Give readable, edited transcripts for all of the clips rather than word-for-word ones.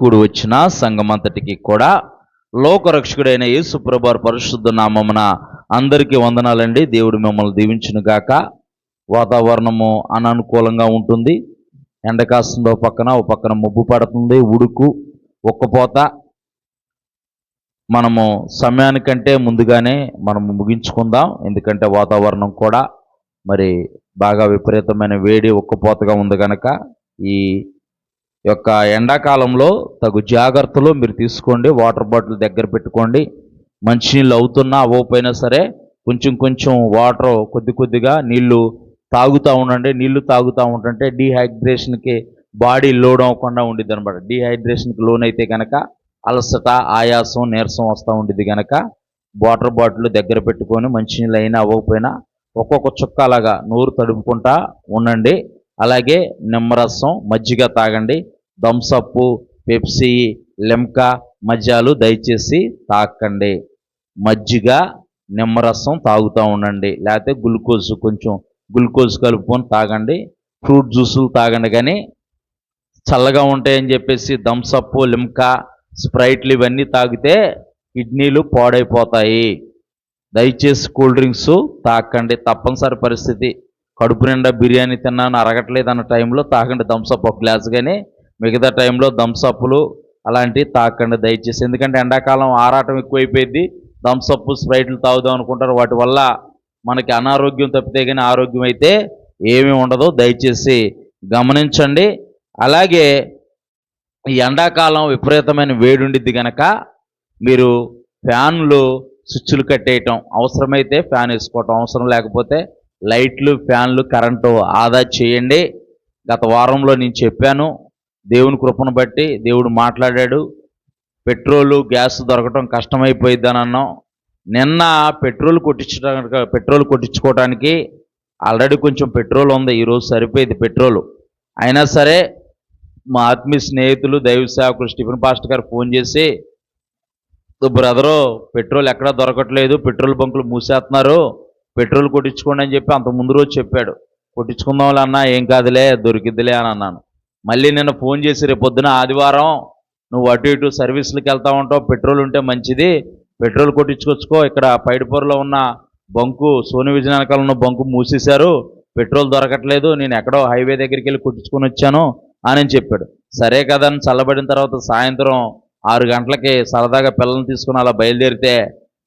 కూడి వచ్చిన సంఘమంతటికి కూడా లోకరక్షకుడైన యేసు ప్రభువారి పరిశుద్ధ నామమున అందరికీ వందనాలండి. దేవుడు మిమ్మల్ని దీవించును గాక. వాతావరణము అననుకూలంగా ఉంటుంది. ఎండ కాస్తుంది, ఓ పక్కన మబ్బు పడుతుంది, ఉడుకు ఒక్కపోత. మనము సమయానికంటే ముందుగానే మనము ముగించుకుందాం. ఎందుకంటే వాతావరణం కూడా మరి బాగా విపరీతమైన వేడి ఒక్కపోతగా ఉంది కనుక ఈ యొక్క ఎండాకాలంలో తగు జాగ్రత్తలు మీరు తీసుకోండి. వాటర్ బాటిల్ దగ్గర పెట్టుకోండి. మంచినీళ్ళు అవుతున్నా అవ్వకపోయినా సరే కొంచెం వాటర్ కొద్దిగా నీళ్లు తాగుతూ ఉండండి. నీళ్లు తాగుతూ ఉంటుంటే డీహైడ్రేషన్కి బాడీ లోడ్ అవ్వకుండా ఉండిద్ది అనమాట. డీహైడ్రేషన్కి లోన్ అయితే కనుక అలసట, ఆయాసం, నీరసం వస్తూ ఉండిద్ది కనుక వాటర్ బాటిల్ దగ్గర పెట్టుకొని మంచినీళ్ళు అయినా అవ్వకపోయినా ఒక్కొక్క చుక్క అలాగా నోరు తడుపుకుంటా ఉండండి. అలాగే నిమ్మరసం, మజ్జిగ తాగండి. థమ్సప్, పెప్సీ, లిమ్కా, మజ్జాలు దయచేసి తాకండి. మజ్జిగ, నిమ్మరసం తాగుతూ ఉండండి. లేకపోతే కొంచెం గ్లూకోజ్ కలుపుకొని తాగండి. ఫ్రూట్ జ్యూసులు తాగండి. కానీ చల్లగా ఉంటాయని చెప్పేసి థమ్సప్, లిమ్కా, స్ప్రైట్లు ఇవన్నీ తాగితే కిడ్నీలు పాడైపోతాయి. దయచేసి కూల్ డ్రింక్స్ తాకండి. తప్పనిసరి పరిస్థితి, కడుపు నిండా బిర్యానీ తిన్నాను అరగట్లేదు అన్న టైంలో తాకండి థమ్సప్ ఒక గ్లాస్. కానీ మిగతా టైంలో థమ్సప్లు అలాంటివి తాకండి దయచేసి. ఎందుకంటే ఎండాకాలం ఆరాటం ఎక్కువైపోయింది. థమ్సప్, స్ప్రైట్లు తాగుదాం అనుకుంటారు. వాటి వల్ల మనకి అనారోగ్యం తప్పితే కానీ ఆరోగ్యం అయితే ఏమీ ఉండదు. దయచేసి గమనించండి. అలాగే ఈ ఎండాకాలం విపరీతమైన వేడి ఉండిద్ది కనుక మీరు ఫ్యాన్లు స్విచ్లు కట్టేయటం, అవసరమైతే ఫ్యాన్ వేసుకోవటం, అవసరం లేకపోతే లైట్లు, ఫ్యాన్లు, కరెంటు ఆదా చేయండి. గత వారంలో నేను చెప్పాను. దేవుని కృపను బట్టి దేవుడు మాట్లాడాడు. పెట్రోలు, గ్యాస్ దొరకటం కష్టమైపోయిద్దని అన్నాం. నిన్న పెట్రోల్ కొట్టించుకోవడానికి ఆల్రెడీ కొంచెం పెట్రోల్ ఉంది. ఈరోజు సరిపోయింది పెట్రోలు. అయినా సరే మా ఆత్మీయ స్నేహితులు దైవ సేవకులు స్టీఫెన్ పాస్టర్ గారు ఫోన్ చేసి, బ్రదరు పెట్రోల్ ఎక్కడా దొరకట్లేదు, పెట్రోల్ బంకులు మూసేస్తున్నారు, పెట్రోల్ కొట్టించుకోండి అని చెప్పి అంత ముందు రోజు చెప్పాడు. కొట్టించుకుందాం అన్నా, ఏం కాదులే దొరికిద్దిలే అని అన్నాను. మళ్ళీ నిన్న ఫోన్ చేసి, రేపు పొద్దున ఆదివారం నువ్వు అటు ఇటు సర్వీసులకు వెళ్తూ ఉంటావు, పెట్రోల్ ఉంటే మంచిది, పెట్రోల్ కొట్టించుకొచ్చుకో, ఇక్కడ పైడిపూర్లో ఉన్న బంకు, సోని విజయనగరంలో ఉన్న బంకు మూసేశారు, పెట్రోల్ దొరకట్లేదు, నేను ఎక్కడో హైవే దగ్గరికి వెళ్ళి కొట్టించుకొని వచ్చాను అని చెప్పాడు. సరే కదా అని చల్లబడిన తర్వాత సాయంత్రం 6 గంటలకి సరదాగా పిల్లల్ని తీసుకుని అలా బయలుదేరితే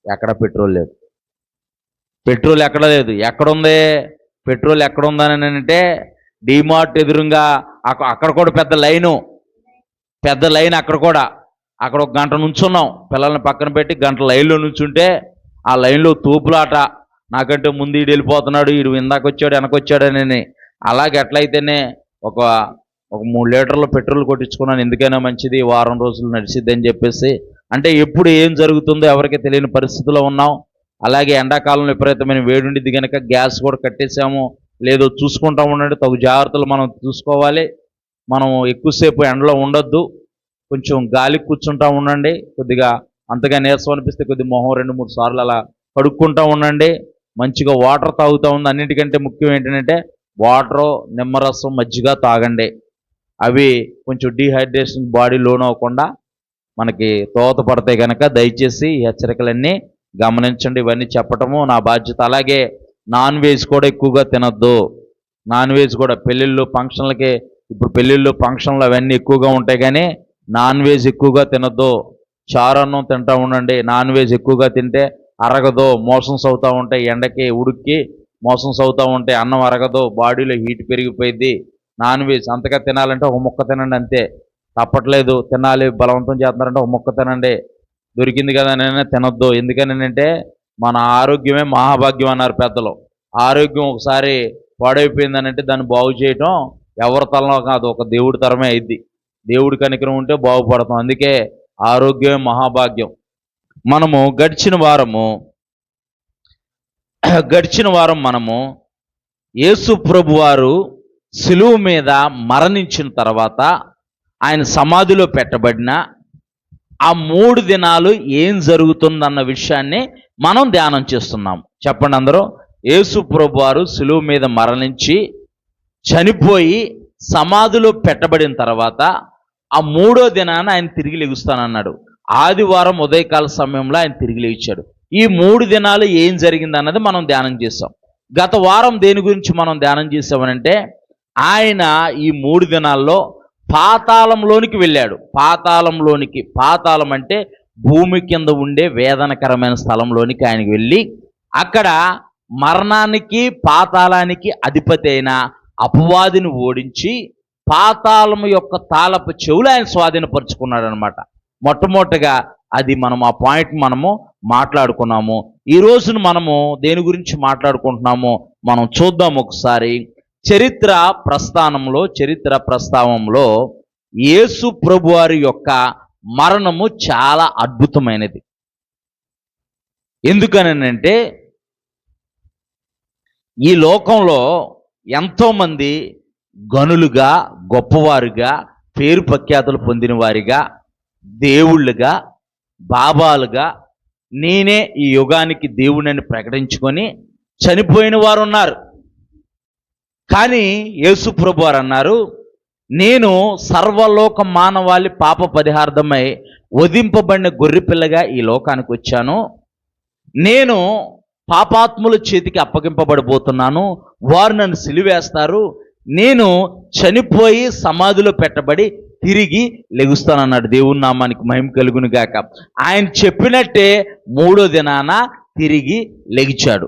ఎక్కడ పెట్రోల్ లేదు. పెట్రోల్ ఎక్కడ లేదు. ఎక్కడుంది పెట్రోల్? ఎక్కడుందని అంటే డీమార్ట్ ఎదురుగా అక్కడ కూడా పెద్ద లైన్ అక్కడ ఒక గంట నుంచున్నాం. పిల్లల్ని పక్కన పెట్టి గంట లైన్లో నుంచుంటే ఆ లైన్లో తూపులాట. నాకంటే ముందు ఈడు వెళ్ళిపోతున్నాడు, ఈడు ఇందాకొచ్చాడు వెనకొచ్చాడని. అలాగే ఎట్లయితేనే ఒక 3 లీటర్లు పెట్రోల్ కొట్టించుకున్నాను. ఎందుకైనా మంచిది, వారం రోజులు నడిచిద్ది అని చెప్పేసి. అంటే ఎప్పుడు ఏం జరుగుతుందో ఎవరికి తెలియని పరిస్థితిలో ఉన్నాం. అలాగే ఎండాకాలంలో విపరీతమైన వేడి ఉండిద్ది కనుక గ్యాస్ కూడా కట్టేసాము. లేదో చూసుకుంటూ ఉండండి. తగు జాగ్రత్తలు మనం చూసుకోవాలి. మనం ఎక్కువసేపు ఎండలో ఉండొద్దు. కొంచెం గాలికి కూర్చుంటూ ఉండండి. కొద్దిగా అంతగా నీరసం అనిపిస్తే కొద్దిగా మొహం 2-3 సార్లు అలా కడుక్కుంటూ ఉండండి. మంచిగా వాటర్ తాగుతూ ఉంది. అన్నిటికంటే ముఖ్యం ఏంటంటే వాటరు, నిమ్మరసం, మజ్జిగ తాగండి. అవి కొంచెం డీహైడ్రేషన్ బాడీ లోన్ అవ్వకుండా మనకి దోహదపడతాయి కనుక దయచేసి ఈ హెచ్చరికలన్నీ గమనించండి. ఇవన్నీ చెప్పటము నా బాధ్యత. అలాగే నాన్ వెజ్ కూడా ఎక్కువగా తినొద్దు. నాన్ వెజ్ కూడా పెళ్ళిళ్ళు, ఫంక్షన్లకి, ఇప్పుడు పెళ్ళిళ్ళు, ఫంక్షన్లు అవన్నీ ఎక్కువగా ఉంటాయి కానీ నాన్ వెజ్ ఎక్కువగా తినొద్దు. చారన్నం తింటూ ఉండండి. నాన్ వెజ్ ఎక్కువగా తింటే అరగదు, మోషన్స్ అవుతూ ఉంటాయి. ఎండకి ఉడుక్కి మోషన్స్ అవుతూ ఉంటాయి. అన్నం అరగదు, బాడీలో హీట్ పెరిగిపోయింది. నాన్ వెజ్ అంతగా తినాలంటే ఒక ముక్క తినండి అంతే. తప్పట్లేదు, తినాలి, బలవంతం చేస్తున్నారంటే ఒక ముక్క తినండి. దొరికింది కదా నేనే తినొద్దు. ఎందుకనంటే మన ఆరోగ్యమే మహాభాగ్యం అన్నారు పెద్దలు. ఆరోగ్యం ఒకసారి పాడైపోయిందనంటే దాన్ని బాగు చేయటం ఎవరి తలలో కాదు, ఒక దేవుడి తరమే అయింది. దేవుడి కనికరం ఉంటే బాగుపడతాం. అందుకే ఆరోగ్యమే మహాభాగ్యం. మనము గడిచిన వారం మనము యేసు ప్రభువారు సిలువ మీద మరణించిన తర్వాత ఆయన సమాధిలో పెట్టబడిన ఆ 3 దినాలు ఏం జరుగుతుందన్న విషయాన్ని మనం ధ్యానం చేస్తున్నాం. చెప్పండి అందరూ. యేసు ప్రభువారు సిలువ మీద మరణించి చనిపోయి సమాధిలో పెట్టబడిన తర్వాత ఆ 3వ దినాన ఆయన తిరిగి లెగుస్తానన్నాడు. ఆదివారం ఉదయకాల సమయంలో ఆయన తిరిగి లేచాడు. ఈ 3 దినాలు ఏం జరిగింది అన్నది మనం ధ్యానం చేసాం. గత వారం దేని గురించి మనం ధ్యానం చేసామనంటే, ఆయన ఈ 3 దినాల్లో పాతాళంలోనికి వెళ్ళాడు. పాతాళం అంటే భూమి కింద ఉండే వేదనకరమైన స్థలంలోనికి ఆయనకి వెళ్ళి, అక్కడ మరణానికి పాతాళానికి అధిపతి అయిన అపవాదిని ఓడించి పాతాళము యొక్క తాళపు చెవులు ఆయన స్వాధీనపరుచుకున్నాడు అనమాట. మొట్టమొదటిగా అది మనం ఆ పాయింట్ మనము మాట్లాడుకున్నాము. ఈ రోజున మనము దేని గురించి మాట్లాడుకుంటున్నామో మనం చూద్దాం ఒకసారి. చరిత్ర ప్రస్తావంలో యేసు ప్రభువారి యొక్క మరణము చాలా అద్భుతమైనది. ఎందుకనంటే, ఈ లోకంలో ఎంతోమంది గనులుగా, గొప్పవారుగా, పేరు ప్రఖ్యాతులు పొందిన వారిగా, దేవుళ్ళుగా, బాబాలుగా, నేనే ఈ యుగానికి దేవుడని ప్రకటించుకొని చనిపోయిన వారు ఉన్నారు. కానీ యేసు ప్రభువారు అన్నారు, నేను సర్వలోక మానవాళి పాప పరిహార్థమై వధింపబడిన గొర్రెపిల్లగా ఈ లోకానికి వచ్చాను. నేను పాపాత్ముల చేతికి అప్పగింపబడిపోతున్నాను. వారు నన్ను సిలువేస్తారు. నేను చనిపోయి సమాధిలో పెట్టబడి తిరిగి లెగుస్తానన్నాడు. దేవుని నామానికి మహిమ కలుగును గాక. ఆయన చెప్పినట్టే 3వ దినాన తిరిగి లెగిచాడు.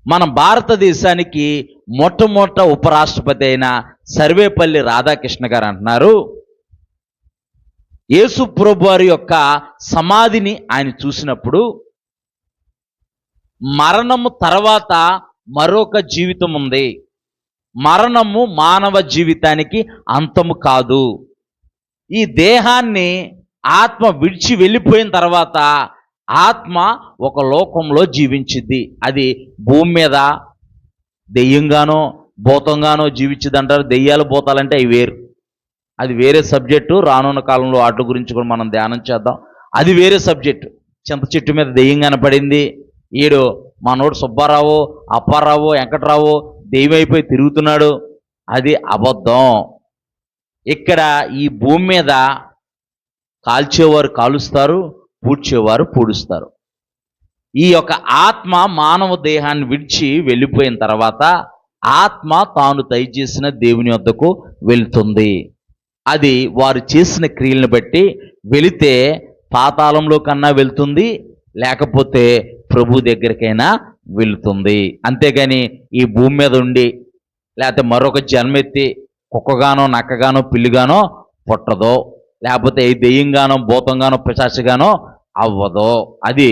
మన భారతదేశానికి మొట్టమొదట ఉపరాష్ట్రపతి అయిన సర్వేపల్లి రాధాకృష్ణ గారు అంటున్నారు, యేసు ప్రభువారి యొక్క సమాధిని ఆయన చూసినప్పుడు మరణము తర్వాత మరొక జీవితం ఉంది. మరణము మానవ జీవితానికి అంతము కాదు. ఈ దేహాన్ని ఆత్మ విడిచి వెళ్ళిపోయిన తర్వాత ఆత్మ ఒక లోకంలో జీవించిద్ది. అది భూమి మీద దెయ్యంగానో భూతంగానో జీవించిద్ది అంటారు. దెయ్యాలు భూతాలంటే అవి వేరు, అది వేరే సబ్జెక్టు. రానున్న కాలంలో వాటి గురించి కూడా మనం ధ్యానం చేద్దాం. అది వేరే సబ్జెక్టు. చింత చెట్టు మీద దెయ్యం కనపడింది, ఈడు మనోడు సుబ్బారావు, అప్పారావు, వెంకటరావు దెయ్యమైపోయి తిరుగుతున్నాడు, అది అబద్ధం. ఇక్కడ ఈ భూమి మీద కాల్చేవారు కాలుస్తారు, పూడ్చేవారు పూడుస్తారు. ఈ యొక్క ఆత్మ మానవ దేహాన్ని విడిచి వెళ్ళిపోయిన తర్వాత ఆత్మ తాను దయచేసిన దేవుని వద్దకు వెళుతుంది. అది వారు చేసిన క్రియలను బట్టి వెళితే పాతాళంలో కన్నా వెళ్తుంది, లేకపోతే ప్రభు దగ్గరికైనా వెళుతుంది. అంతేగాని ఈ భూమి మీద ఉండి లేకపోతే మరొక జన్మెత్తి కుక్కగానో నక్కగానో పిల్లిగానో పుట్టదో, లేకపోతే ఈ దెయ్యంగానో భూతంగానో పిశాచిగానో అవ్వదో. అది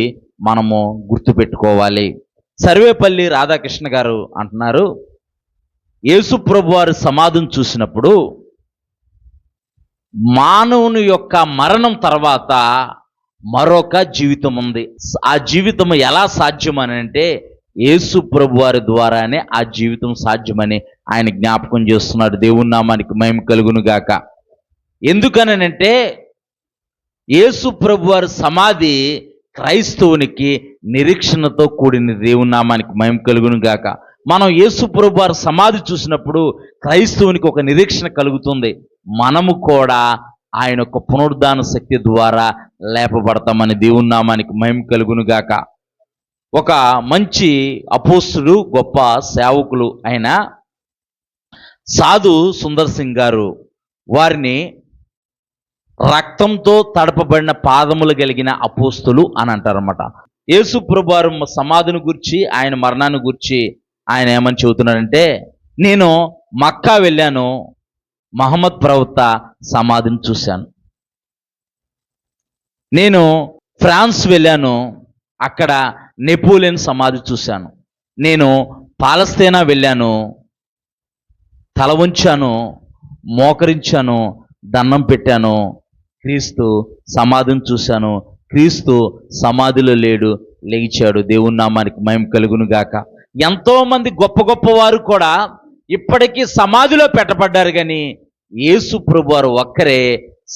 మనము గుర్తుపెట్టుకోవాలి. సర్వేపల్లి రాధాకృష్ణ గారు అంటున్నారు, యేసు ప్రభువారి సమాధిని చూసినప్పుడు మానవుని యొక్క మరణం తర్వాత మరొక జీవితం ఉంది. ఆ జీవితం ఎలా సాధ్యమని అంటే యేసు ప్రభువారి ద్వారానే ఆ జీవితం సాధ్యమని ఆయన జ్ఞాపకం చేస్తున్నాడు. దేవుని నామానికి మహిమ కలుగును గాక. ఎందుకనంటే యేసు ప్రభువారి సమాధి క్రైస్తవునికి నిరీక్షణతో కూడిన. దేవుని నామానికి మహిమ కలుగును గాక. మనం యేసు ప్రభువారి సమాధి చూసినప్పుడు క్రైస్తవునికి ఒక నిరీక్షణ కలుగుతుంది. మనము కూడా ఆయన యొక్క పునరుద్ధాన శక్తి ద్వారా లేపబడతామని. దేవుని నామానికి మహిమ కలుగును గాక. ఒక మంచి అపోస్తులు, గొప్ప సేవకులు అయిన సాధు సుందర్ సింగ్ గారు వారిని రక్తంతో తడపబడిన పాదములు కలిగిన అపోస్తులు అని అంటారన్నమాట. యేసు ప్రభువారు సమాధిని గురించి, ఆయన మరణాన్ని గురించి ఆయన ఏమని చెబుతున్నాడంటే, నేను మక్కా వెళ్ళాను, మహమ్మద్ ప్రవక్త సమాధిని చూశాను. నేను ఫ్రాన్స్ వెళ్ళాను, అక్కడ నెపోలియన్ సమాధి చూశాను. నేను పాలస్తీనా వెళ్ళాను, తల వంచాను, మోకరించాను, దండం పెట్టాను, క్రీస్తు సమాధిని చూశాను. క్రీస్తు సమాధిలో లేడు, లేచాడు. దేవుని నామానికి మహిమ కలుగును గాక. ఎంతోమంది గొప్ప గొప్ప వారు కూడా ఇప్పటికీ సమాధిలో పెట్టబడ్డారు, కానీ యేసు ప్రభువారు ఒక్కరే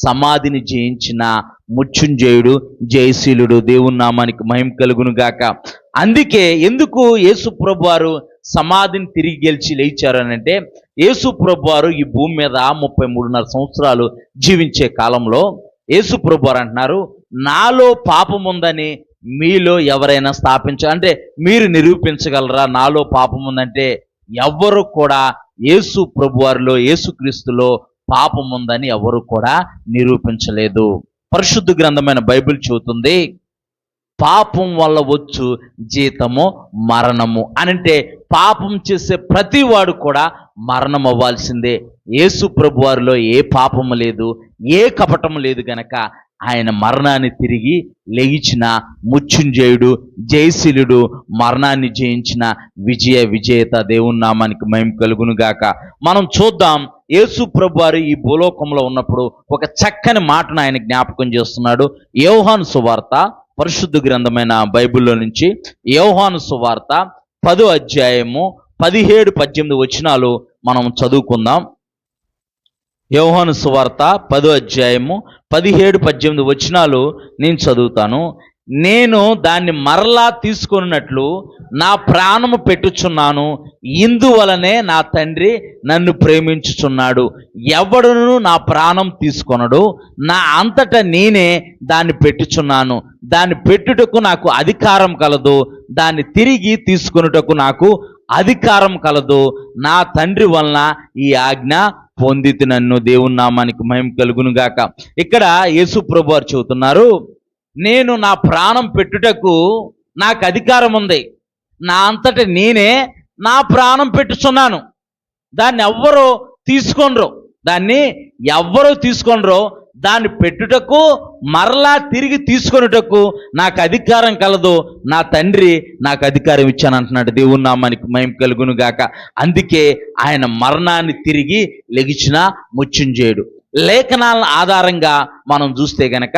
సమాధిని జయించిన మృత్యుంజయుడు, జయశీలుడు. దేవుని నామానికి మహిమ కలుగును గాక. అందుకే ఎందుకు యేసు ప్రభువారు సమాధిని తిరిగి గెలిచి లేచారు అని అంటే, యేసు ప్రభువారు ఈ భూమి మీద 33.5 సంవత్సరాలు జీవించే కాలంలో యేసు ప్రభువారు అంటున్నారు, నాలో పాపం ఉందని మీలో ఎవరైనా అంటే మీరు నిరూపించగలరా నాలో పాపం ఉందంటే? ఎవ్వరు కూడా యేసు ప్రభువారిలో, యేసుక్రీస్తులో పాపం ఉందని ఎవరు కూడా నిరూపించలేదు. పరిశుద్ధ గ్రంథమైన బైబిల్ చెబుతుంది, పాపం వల్ల వచ్చు జీతము మరణము అనంటే పాపం చేసే ప్రతి వాడు కూడా మరణం అవ్వాల్సిందే. యేసు ప్రభువారిలో ఏ పాపము లేదు, ఏ కపటము లేదు గనక ఆయన మరణాన్ని తిరిగి లెగిచిన మృత్యుంజయుడు, జయశీలుడు, మరణాన్ని జయించిన విజేత. దేవుని నామానికి మహిమ కలుగును గాక. మనం చూద్దాం, యేసు ప్రభువారు ఈ భూలోకంలో ఉన్నప్పుడు ఒక చక్కని మాటను ఆయన జ్ఞాపకం చేస్తున్నాడు. యోహాను సువార్త, పరిశుద్ధ గ్రంథమైన బైబిల్లో నుంచి యోహాను సువార్త 10వ అధ్యాయము 17-18 వచనాలు మనం చదువుకుందాం. యోహాను సువార్త 10వ అధ్యాయము 17-18 వచనాలు నేను చదువుతాను. నేను దాన్ని మరలా తీసుకొనున్నట్లు నా ప్రాణము పెట్టుచున్నాను, ఇందువలనే నా తండ్రి నన్ను ప్రేమించుచున్నాడు. ఎవడును నా ప్రాణం తీసుకొనడు, నా అంతట నేనే దాన్ని పెట్టుచున్నాను. దాన్ని పెట్టుటకు నాకు అధికారం కలదు, దాన్ని తిరిగి తీసుకొనుటకు నాకు అధికారం కలదు. నా తండ్రి వలన ఈ ఆజ్ఞ పొందితి నన్ను. దేవుని నామానికి మహిమ కలుగును గాక. ఇక్కడ యేసు ప్రభువారు చెబుతున్నారు, నేను నా ప్రాణం పెట్టుటకు నాకు అధికారం ఉంది, నా అంతట నేనే నా ప్రాణం పెట్టుచున్నాను. దాన్ని ఎవ్వరూ తీసుకొనరు, దాన్ని పెట్టుటకు మరలా తిరిగి తీసుకొనుటకు నాకు అధికారం కలదు, నా తండ్రి నాకు అధికారం ఇచ్చానంటున్నాడు. దేవుని నామానికి మహిమ కలుగును గాక. అందుకే ఆయన మరణాన్ని తిరిగి లెగిచిన మృత్యుంజయుడు. లేఖనాల ఆధారంగా మనం చూస్తే గనక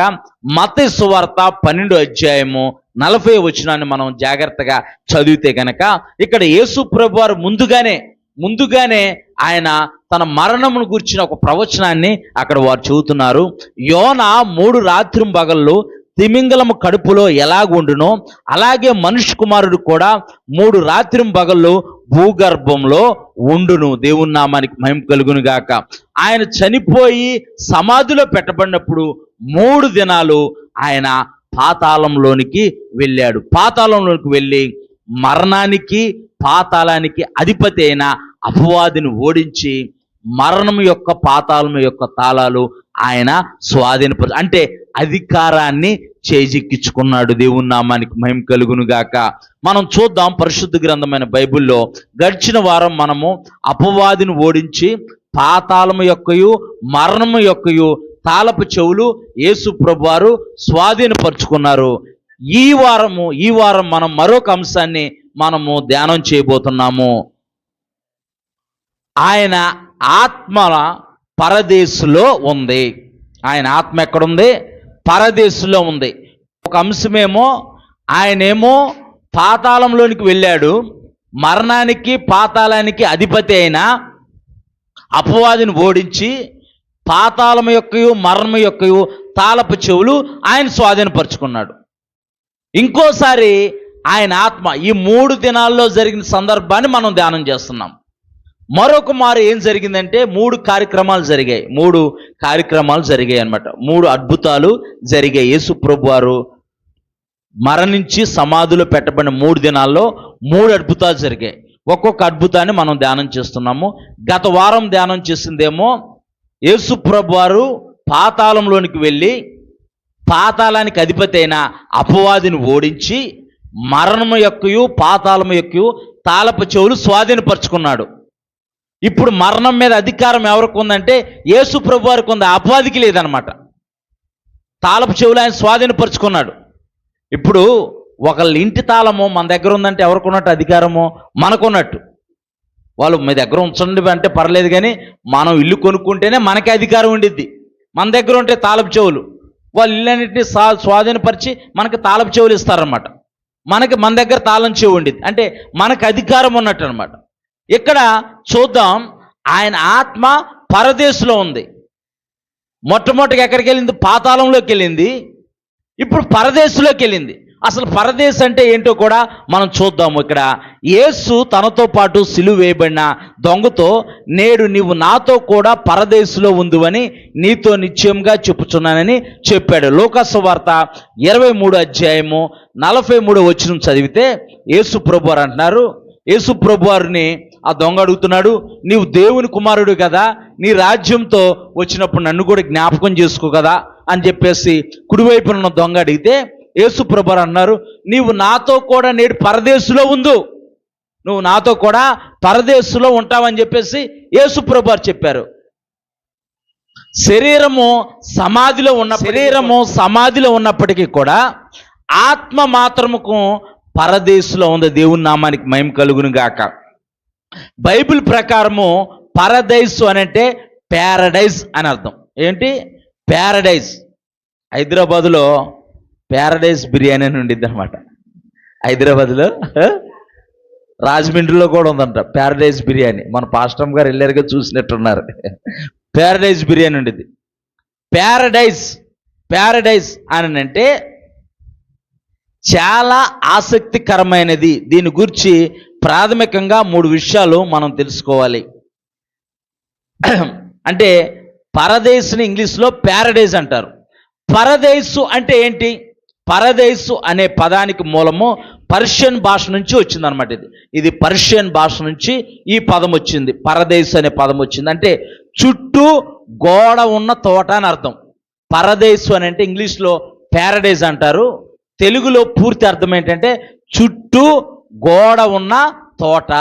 మత్తయి సువార్త 12వ అధ్యాయము 40వ వచనాన్ని మనం జాగ్రత్తగా చదివితే గనక ఇక్కడ యేసు ప్రభువారు ముందుగానే ఆయన తన మరణమును గురించిన ఒక ప్రవచనాన్ని అక్కడ వారు చెబుతున్నారు. యోనా 3 రాత్రింబగళ్ళు తిమింగలము కడుపులో ఎలాగుండునో అలాగే మనుష్య కుమారుడు కూడా 3 రాత్రింబగళ్ళు భూగర్భంలో ఉండును. దేవుని నామానికి మహిమ కలుగును గాక. ఆయన చనిపోయి సమాధిలో పెట్టబడినప్పుడు 3 దినాలు ఆయన పాతాళంలోనికి వెళ్ళాడు. పాతాళంలోనికి వెళ్ళి మరణానికి, పాతాళానికి అధిపతి అయిన అపవాదిని ఓడించి మరణం యొక్క, పాతాళం యొక్క తాళాలు ఆయన స్వాధీనపరచు, అంటే అధికారాన్ని చేజిక్కించుకున్నాడు. దేవుని నామానికి మహిమ కలుగును గాక. మనం చూద్దాం పరిశుద్ధ గ్రంథమైన బైబిల్లో గడిచిన వారం మనము అపవాదిని ఓడించి పాతాళము యొక్కయు, మరణము యొక్కయు తాళపు చెవులు యేసు ప్రభువారు స్వాధీనపరుచుకున్నారు. ఈ వారం మనం మరొక అంశాన్ని మనము ధ్యానం చేయబోతున్నాము. ఆయన ఆత్మ పరదేశులో ఉంది. ఆయన ఆత్మ ఎక్కడుంది? పరదేశులో ఉంది. ఒక అంశమేమో ఆయనేమో పాతాళంలోనికి వెళ్ళాడు, మరణానికి, పాతాళానికి అధిపతి అయిన అపవాదిని ఓడించి పాతాళము యొక్కయు, మరణము యొక్కయు తాళపు చెవులు ఆయన స్వాధీనపరుచుకున్నాడు. ఇంకోసారి ఆయన ఆత్మ ఈ 3 దినాల్లో జరిగిన సందర్భాన్ని మనం ధ్యానం చేస్తున్నాం. మరొక మారు ఏం జరిగిందంటే 3 కార్యక్రమాలు జరిగాయి అన్నమాట. 3 అద్భుతాలు జరిగాయి. యేసు ప్రభువారు మరణించి సమాధిలో పెట్టబడిన 3 దినాల్లో 3 అద్భుతాలు జరిగాయి. ఒక్కొక్క అద్భుతాన్ని మనం ధ్యానం చేస్తున్నాము. గత వారం ధ్యానం చేసిందేమో యేసు ప్రభువారు పాతాళంలోనికి వెళ్ళి పాతాళానికి అధిపతి అయిన అపవాదిని ఓడించి మరణము యొక్కయు, పాతాళము యొక్కయు తాళపు చెవులు స్వాధీనపరుచుకున్నాడు. ఇప్పుడు మరణం మీద అధికారం ఎవరికి ఉందంటే యేసు ప్రభువారికి ఉంది, అపవాదికి లేదనమాట. తాళపు చెవులు ఆయన స్వాధీనపరుచుకున్నాడు. ఇప్పుడు ఒకళ్ళ ఇంటి తాళము మన దగ్గర ఉందంటే ఎవరికి ఉన్నట్టు అధికారము? మనకున్నట్టు. వాళ్ళు మీ దగ్గర ఉంచండి అంటే పర్లేదు, కానీ మనం ఇల్లు కొనుక్కుంటేనే మనకి అధికారం ఉండిద్ది. మన దగ్గర ఉంటే తాళపు చెవులు, వాళ్ళు ఇల్లన్నింటినీ స్వాధీనపరిచి మనకి తాళపు చెవులు ఇస్తారనమాట. మన దగ్గర తాళం చెవు ఉండిద్ది, అంటే మనకు అధికారం ఉన్నట్టు అనమాట. ఇక్కడ చూద్దాం, ఆయన ఆత్మ పరదేశంలో ఉంది. మొట్టమొదటిగా ఎక్కడికి వెళ్ళింది? పాతాళంలోకి వెళ్ళింది. ఇప్పుడు పరదేశంలోకి వెళ్ళింది. అసలు పరదేశ్ అంటే ఏంటో కూడా మనం చూద్దాము. ఇక్కడ యేసు తనతో పాటు సిలువ వేయబడిన దొంగతో, నేడు నీవు నాతో కూడా పరదేశులో ఉందువని నీతో నిశ్చయంగా చెప్పుచున్నానని చెప్పాడు. లూకాసు వార్త 23 అధ్యాయము 43 వచనం చదివితే యేసు ప్రభువారు అంటున్నారు, యేసు ప్రభువారిని ఆ దొంగ అడుగుతున్నాడు, నీవు దేవుని కుమారుడు కదా, నీ రాజ్యంతో వచ్చినప్పుడు నన్ను కూడా జ్ఞాపకం చేసుకో కదా అని చెప్పేసి కుడివైపున ఉన్న దొంగ అడిగితే యేసు ప్రభువారు అన్నారు, నీవు నాతో కూడా నేడు పరదేశులో ఉండు, నువ్వు నాతో కూడా పరదేశులో ఉంటావని చెప్పేసి యేసు ప్రభువారు చెప్పారు. శరీరము సమాధిలో ఉన్నప్పటికీ కూడా ఆత్మ మాత్రముకు పరదేశులో ఉంది. దేవుని నామానికి మహిమ కలుగును గాక. బైబిల్ ప్రకారము పరదేశు అని అంటే ప్యారడైజ్ అని అర్థం. ఏంటి ప్యారడైజ్? హైదరాబాదులో ప్యారడైజ్ బిర్యానీ అని ఉండిద్ది అనమాట. హైదరాబాద్లో రాజమండ్రిలో కూడా ఉందంట ప్యారడైజ్ బిర్యానీ. మన పాస్టమ్ గారు వెళ్ళారుగా, చూసినట్టున్నారు. ప్యారడైజ్ బిర్యానీ ఉండిద్ది. ప్యారడైజ్ అని అంటే చాలా ఆసక్తికరమైనది. దీని గురించి ప్రాథమికంగా 3 విషయాలు మనం తెలుసుకోవాలి. అంటే పరదేశుని ఇంగ్లీష్లో ప్యారడైజ్ అంటారు. పరదేశు అంటే ఏంటి? పరదేశు అనే పదానికి మూలము పర్షియన్ భాష నుంచి వచ్చిందనమాట. ఇది పర్షియన్ భాష నుంచి ఈ పదం వచ్చింది. పరదేశు అనే పదం వచ్చింది. అంటే చుట్టూ గోడ ఉన్న తోట అని అర్థం. పరదేశు అని అంటే ఇంగ్లీష్లో ప్యారడైజ్ అంటారు. తెలుగులో పూర్తి అర్థం ఏంటంటే చుట్టూ గోడ ఉన్న తోట.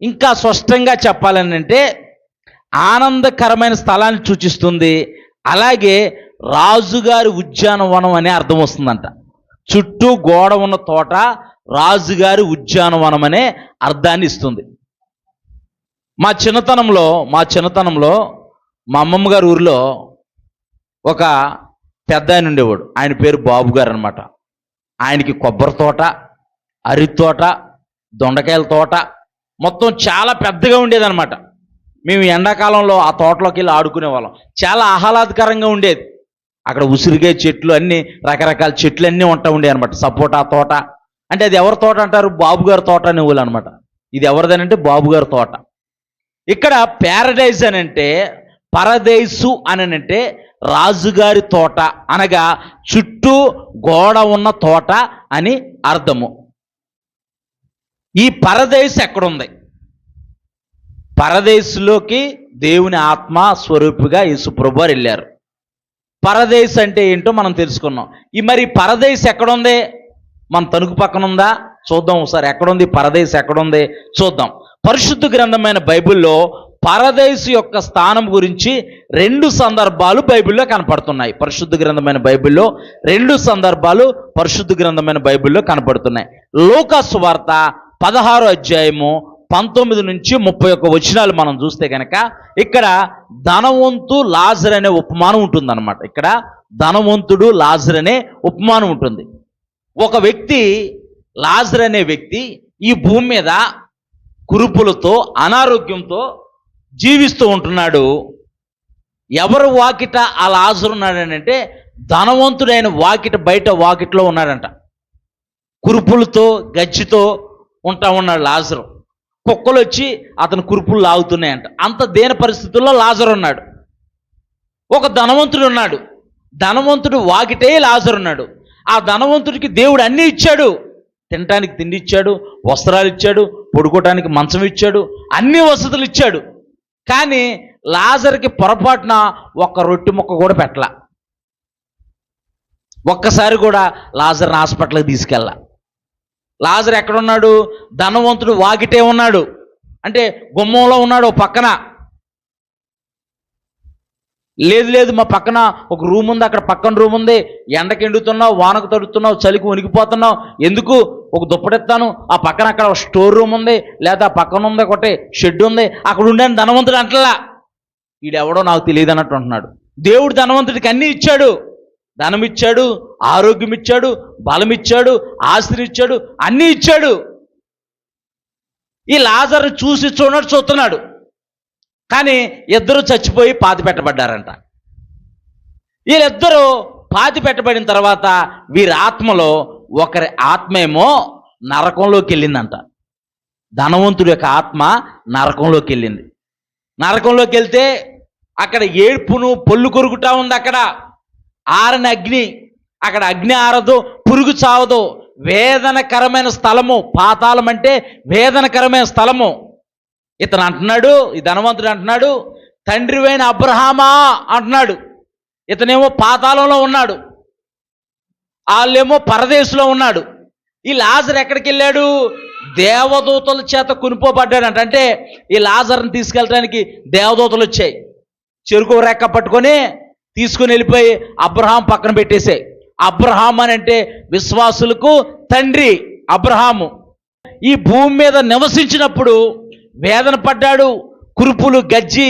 ఇంకా స్పష్టంగా చెప్పాలని అంటే ఆనందకరమైన స్థలాన్ని సూచిస్తుంది. అలాగే రాజుగారి ఉద్యానవనం అనే అర్థం వస్తుందంట. చుట్టూ గోడ ఉన్న తోట రాజుగారి ఉద్యానవనం అనే అర్థాన్ని ఇస్తుంది. మా చిన్నతనంలో మా అమ్మమ్మ గారి ఊరిలో ఒక పెద్ద ఆయన ఉండేవాడు. ఆయన పేరు బాబు గారు అనమాట. ఆయనకి కొబ్బరి తోట, అరటి తోట, దొండకాయల తోట మొత్తం చాలా పెద్దగా ఉండేదన్నమాట. మేము ఎండాకాలంలో ఆ తోటలోకి వెళ్ళి ఆడుకునే వాళ్ళం. చాలా ఆహ్లాదకరంగా ఉండేది. అక్కడ ఉసిరికాయ చెట్లు, అన్ని రకరకాల చెట్లు అన్నీ ఉండే అనమాట. సపోటా తోట అంటే అది ఎవరి తోట అంటారు? బాబు గారి తోట అని వాళ్ళు అనమాట. ఇది ఎవరిదనంటే బాబు గారి తోట. ఇక్కడ ప్యారడైజ్ అని అంటే, పరదేశు అని అంటే రాజుగారి తోట, అనగా చుట్టూ గోడ ఉన్న తోట అని అర్థము. ఈ పరదేశు ఎక్కడుంది? పరదేశులోకి దేవుని ఆత్మ స్వరూపిగా యేసు ప్రభువారు వెళ్ళారు. పరదేశ్ అంటే ఏంటో మనం తెలుసుకున్నాం. మరి పరదేశ్ ఎక్కడుంది? మన తణుకు పక్కన ఉందా? చూద్దాం ఒకసారి. ఎక్కడుంది పరదేశ్? ఎక్కడుంది చూద్దాం. పరిశుద్ధ గ్రంథమైన బైబిల్లో పరదేశు యొక్క స్థానం గురించి 2 సందర్భాలు బైబిల్లో కనపడుతున్నాయి. పరిశుద్ధ గ్రంథమైన బైబిల్లో 2 సందర్భాలు పరిశుద్ధ గ్రంథమైన బైబిల్లో కనపడుతున్నాయి. లూకాసు వార్త 16 అధ్యాయము 19 నుంచి 31 వచనాలు మనం చూస్తే కనుక ఇక్కడ ధనవంతు లాజర్ అనే ఉపమానం ఉంటుందన్నమాట. ఇక్కడ ధనవంతుడు లాజర్ అనే ఉపమానం ఉంటుంది. ఒక వ్యక్తి, లాజర్ అనే వ్యక్తి ఈ భూమి మీద కురుపులతో అనారోగ్యంతో జీవిస్తూ ఉంటున్నాడు. ఎవరు వాకిట ఆ లాజరు ఉన్నాడంటే ధనవంతుడైన బయట వాకిట్లో ఉన్నాడంట. కురుపులతో గజ్జితో ఉన్నాడు లాజరు. కుక్కలు వచ్చి అతని కురుపులు లాగుతున్నాయంట. అంత దేన పరిస్థితుల్లో లాజరు ఉన్నాడు. ఒక ధనవంతుడు ఉన్నాడు. ధనవంతుడు వాకిటే లాజరు ఉన్నాడు. ఆ ధనవంతుడికి దేవుడు అన్నీ ఇచ్చాడు. తినటానికి తిండి ఇచ్చాడు, వస్త్రాలు ఇచ్చాడు, పడుకోవటానికి మంచం ఇచ్చాడు, అన్ని వసతులు ఇచ్చాడు. కానీ లాజర్కి పొరపాటున ఒక్క రొట్టె ముక్క కూడా పెట్టలా. ఒక్కసారి కూడా లాజర్ని హాస్పిటల్కి తీసుకెళ్ళా. లాజర్ ఎక్కడున్నాడు? ధనవంతుడు వాకిటే ఉన్నాడు. అంటే గుమ్మంలో ఉన్నాడు. పక్కన లేదు మా పక్కన ఒక రూమ్ ఉంది, అక్కడ పక్కన రూమ్ ఉంది, ఎండకి ఎండుతున్నావు, వానకు తడుతున్నావు, చలికి వణికిపోతున్నావు, ఎందుకు ఒక దుప్పటెత్తాను, ఆ పక్కన అక్కడ స్టోర్ రూమ్ ఉంది, లేదా పక్కన ఉంది ఒకటి షెడ్ ఉంది, అక్కడ ఉండాను ధనవంతుడు అంటలా. వీడెవడో నాకు తెలియదు అన్నట్టు అంటున్నాడు. దేవుడు ధనవంతుడికి అన్నీ ఇచ్చాడు. ధనం ఇచ్చాడు, ఆరోగ్యం ఇచ్చాడు, బలం ఇచ్చాడు, ఆస్తిని ఇచ్చాడు, అన్నీ ఇచ్చాడు. ఈ లాజర్ని చూస్తున్నాడు. కానీ ఇద్దరు చచ్చిపోయి పాతి పెట్టబడ్డారంట. వీళ్ళిద్దరూ పాతి పెట్టబడిన తర్వాత వీరి ఆత్మలో ఒకరి ఆత్మ ఏమో నరకంలోకి వెళ్ళిందంట. ధనవంతుడి యొక్క ఆత్మ నరకంలోకి వెళ్ళింది. నరకంలోకి వెళ్తే అక్కడ ఏడ్పును పొల్లు కొరుకుతా ఉంది. అక్కడ ఆరని అగ్ని, అక్కడ అగ్ని ఆరదు, పురుగు చావదు. వేదనకరమైన స్థలము. పాతాళం అంటే వేదనకరమైన స్థలము. ఇతను అంటున్నాడు, ఈ ధనవంతుడు అంటున్నాడు, తండ్రివైన అబ్రహామా అంటున్నాడు. ఇతనేమో పాతాళంలో ఉన్నాడు, వాళ్ళేమో పరదేశంలో ఉన్నాడు. ఈ లాజరు ఎక్కడికి వెళ్ళాడు? దేవదూతల చేత కొనుక్కోబడ్డాడంట. అంటే ఈ లాజర్ని తీసుకెళ్ళడానికి దేవదూతలు వచ్చాయి, చెరుకు రెక్క పట్టుకొని తీసుకుని వెళ్ళిపోయి అబ్రహాం పక్కన పెట్టేశాయి. అబ్రహాం అని అంటే విశ్వాసులకు తండ్రి అబ్రహాము. ఈ భూమి మీద నివసించినప్పుడు వేదన పడ్డాడు. కురుపులు, గజ్జి,